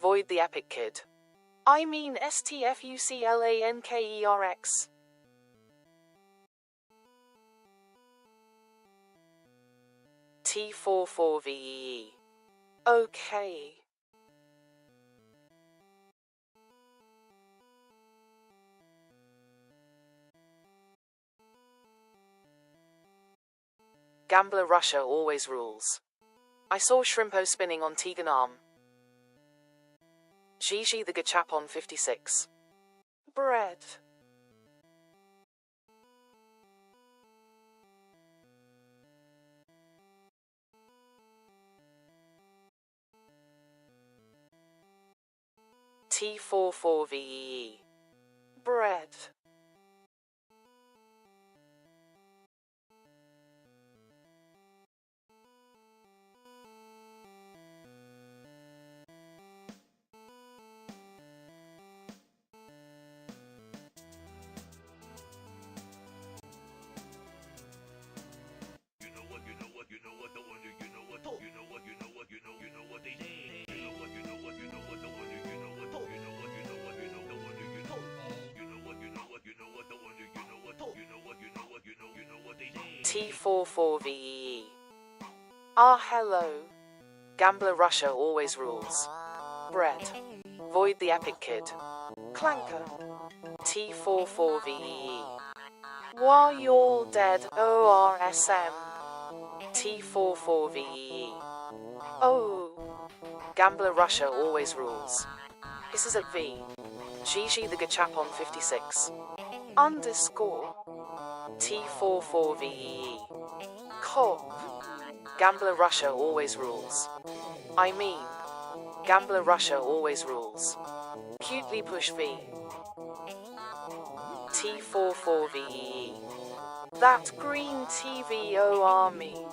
Void the Epic Kid. I mean STFUCLANKERX. T44VEE. Okay. Gambler Russia always rules. I saw Shrimpo spinning on Tegan Arm. Gigi the Gachapon 56. Bread. T44VEE. Bread. T44VEE. Ah, hello. Gambler Russia always rules. Bread. Void the Epic Kid. Clanker. T44VEE. Why y'all dead? ORSM. T44VEE. Oh. Gambler Russia always rules. This is at V. Gigi the Gachapon 56. Underscore. T44VEE. Cop. Gambler Russia always rules. I mean. Gambler Russia always rules. Cutely push V. T44VEE. That green TVO army.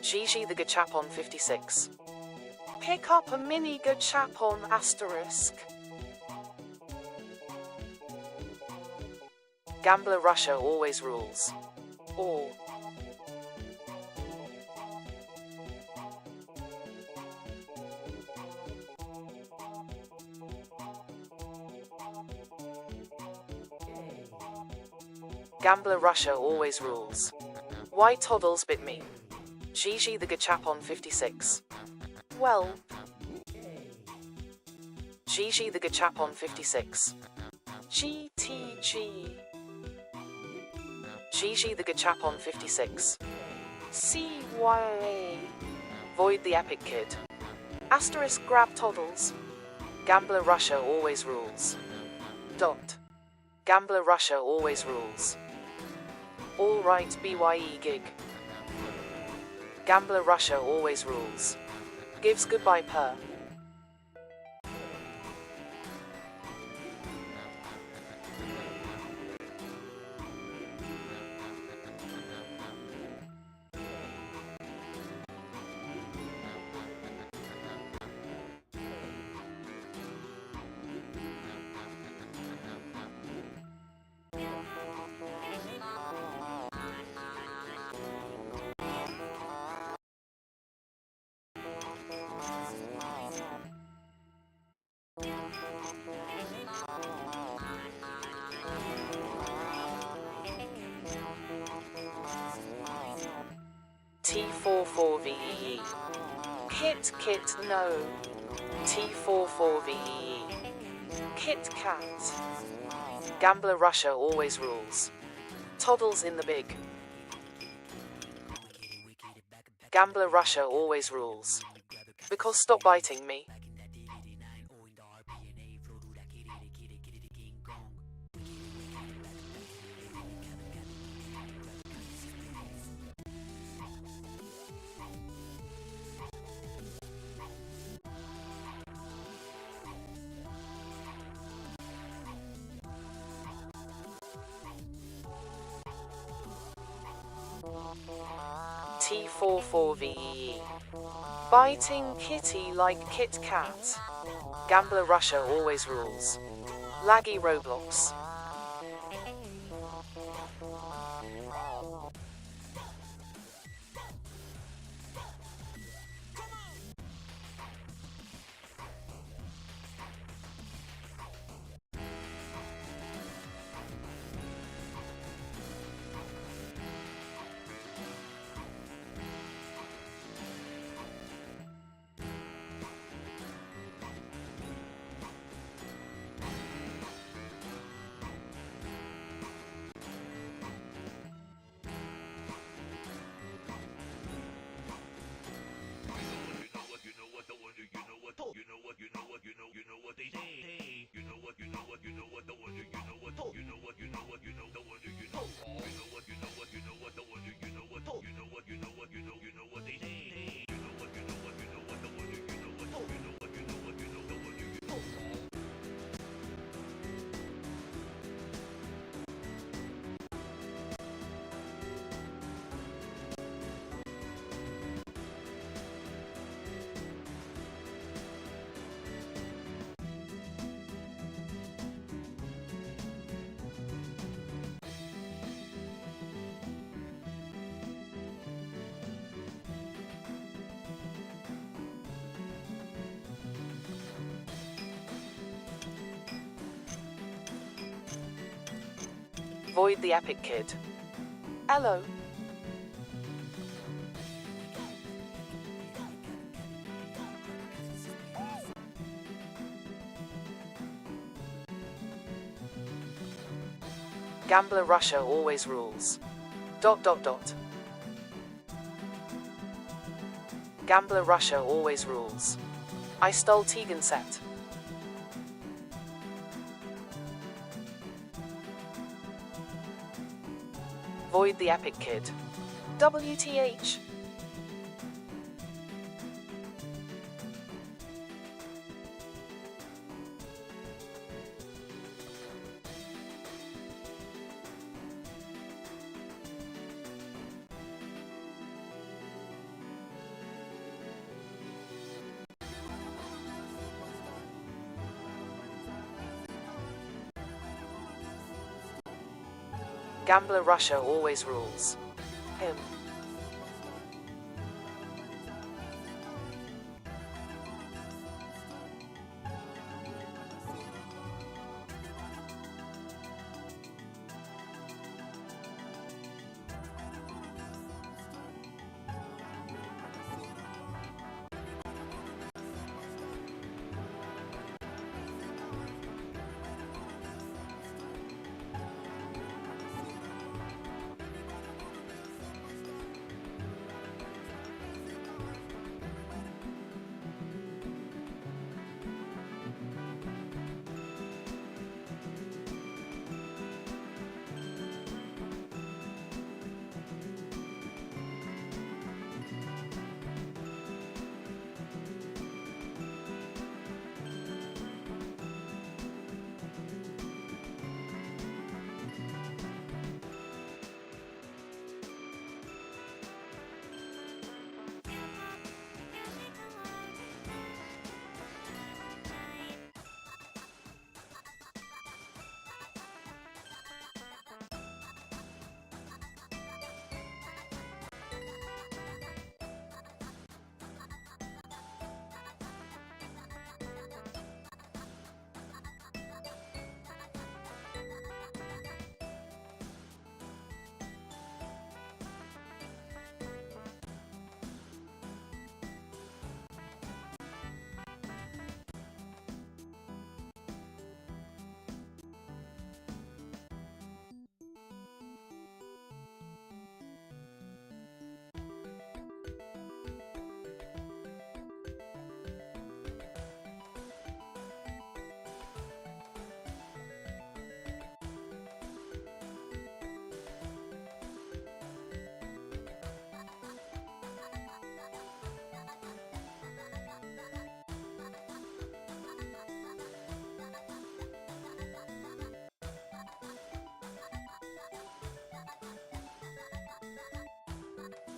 Gigi the Gachapon 56. Pick up a mini Gachapon asterisk. Gambler Russia always rules. All. Gambler Russia always rules. Why toddles bit me? Gigi the Gachapon 56. Well. Gigi the Gachapon 56. GTG. Gigi the Gachapon 56. CYA. Void the Epic Kid. Asterisk grab toddles. Gambler Russia always rules. Dot. Gambler Russia always rules. Alright BYE gig. Gambler Russia always rules. Gives goodbye per. T44VEE. Kit no. T44VEE. Kit Kat. Gambler Russia always rules. Toddles in the big. Gambler Russia always rules. Because stop biting me. T44VEE. Biting kitty like Kit Kat. Gambler Russia always rules. Laggy Roblox. Void the Epic Kid. Hello. Gambler Russia always rules. ... Gambler Russia always rules. I stole Tegan set. Void the Epic Kid. WTH. Gambler Russia always rules. Him.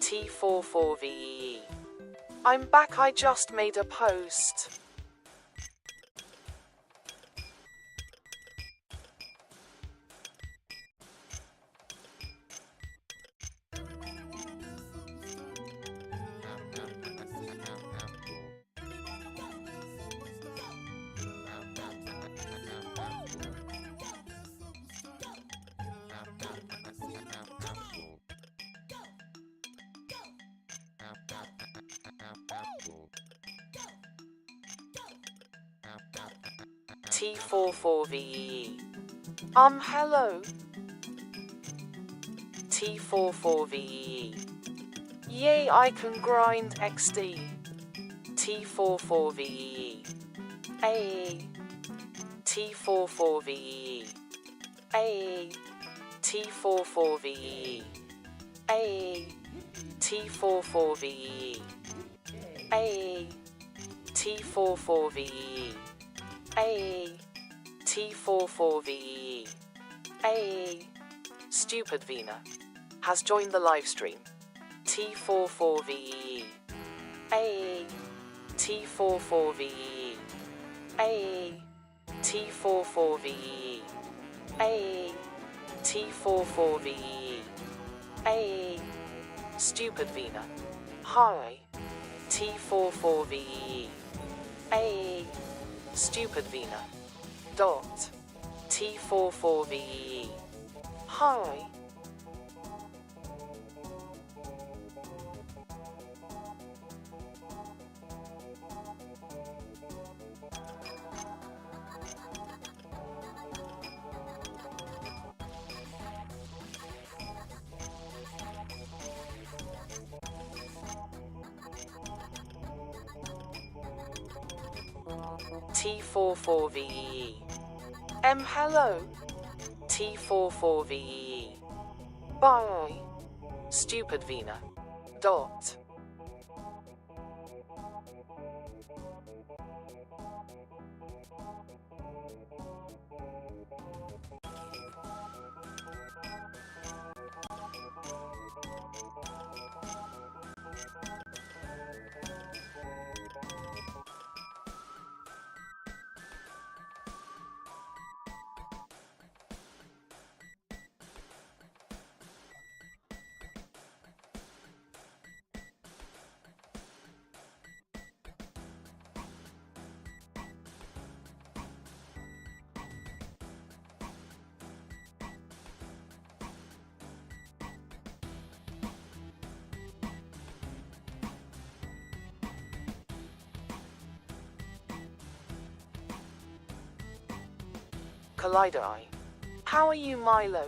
T44VEE. I'm back, I just made a post. T44VEE. Hello. T44VEE. Yay, I can grind XD. T44VEE. A. T44VEE. A. T44VEE. A. T44VEE. A. T44VEE. A. T44VEE. A. Stupid Vina has joined the live stream. T44VEE. A. T44VEE. A. T44VEE. A. T44VEE. A. Stupid Vina. Hi. T44VEE. A. Stupid Vina. Dot. T44VEE. Hi. T44VEE. Hello. T44VEE. Bye. Stupid Vina. Dot. Kaleido. How are you, Milo?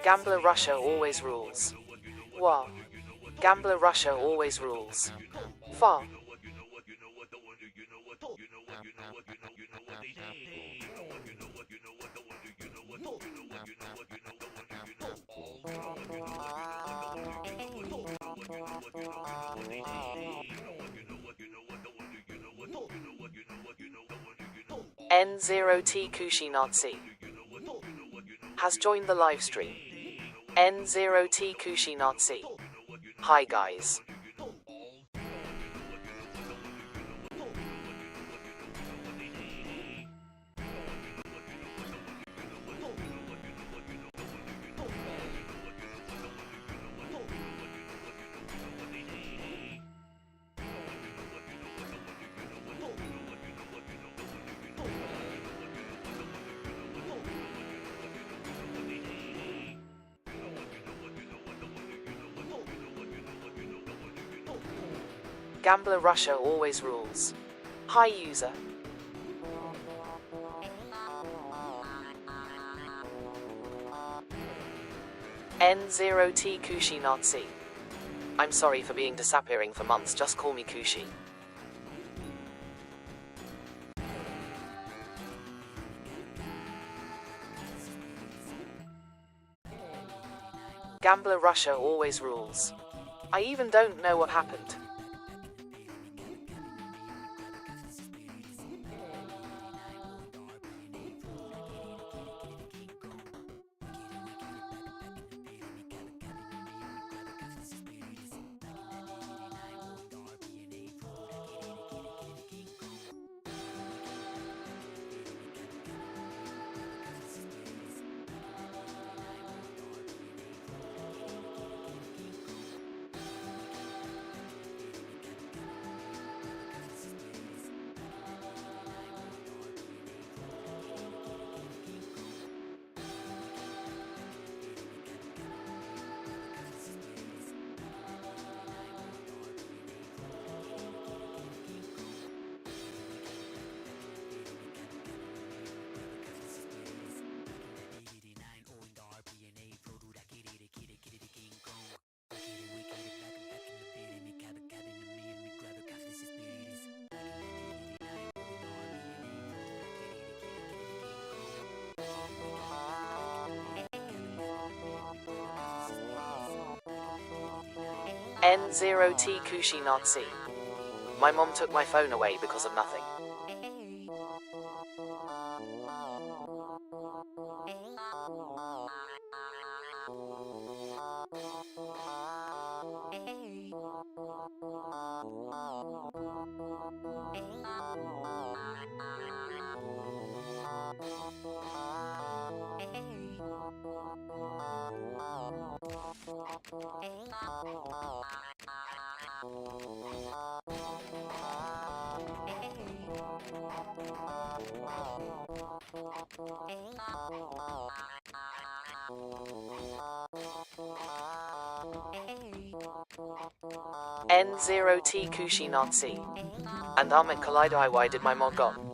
Gambler Russia always rules. Wow. Gambler Russia always rules. Far. N0T Kushinazi has joined the live stream. N0T Kushinazi. Hi guys. Gambler Russia always rules. Hi user. N0T Kushi Nazi. I'm sorry for being disappearing for months, just call me Kushi. Gambler Russia always rules. I even don't know what happened. N0T Kushi Nazi. My mom took my phone away because of nothing. N0T Kushi Nazi. And Ahmed Khalidai, why did my mod gone?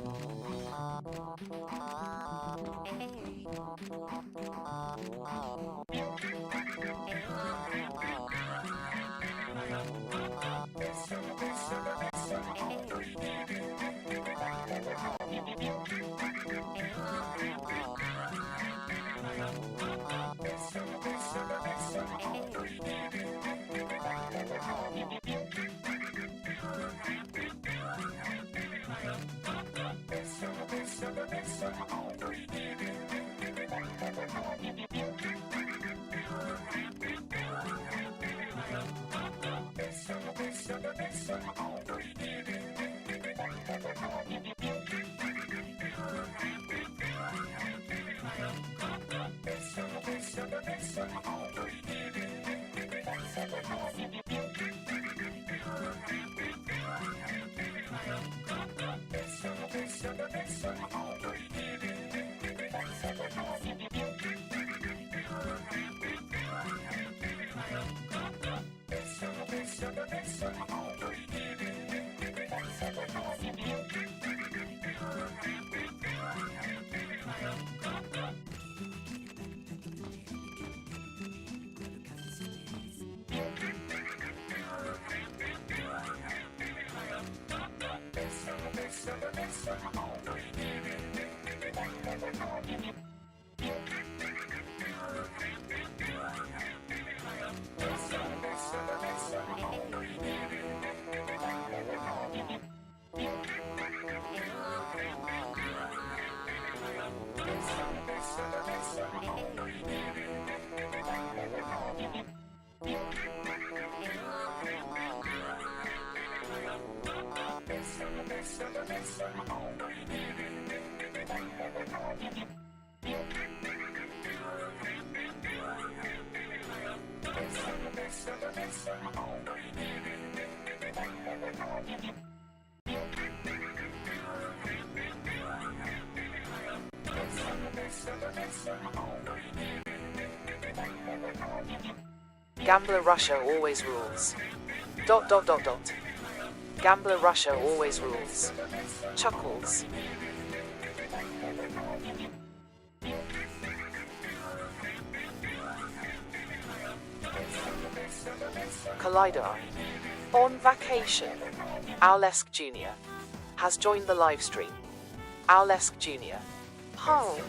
Gambler Russia always rules. ... Gambler Russia always rules. Chuckles. Collider. On vacation. Owlesk Jr. has joined the live stream. Owlesk Jr. Home.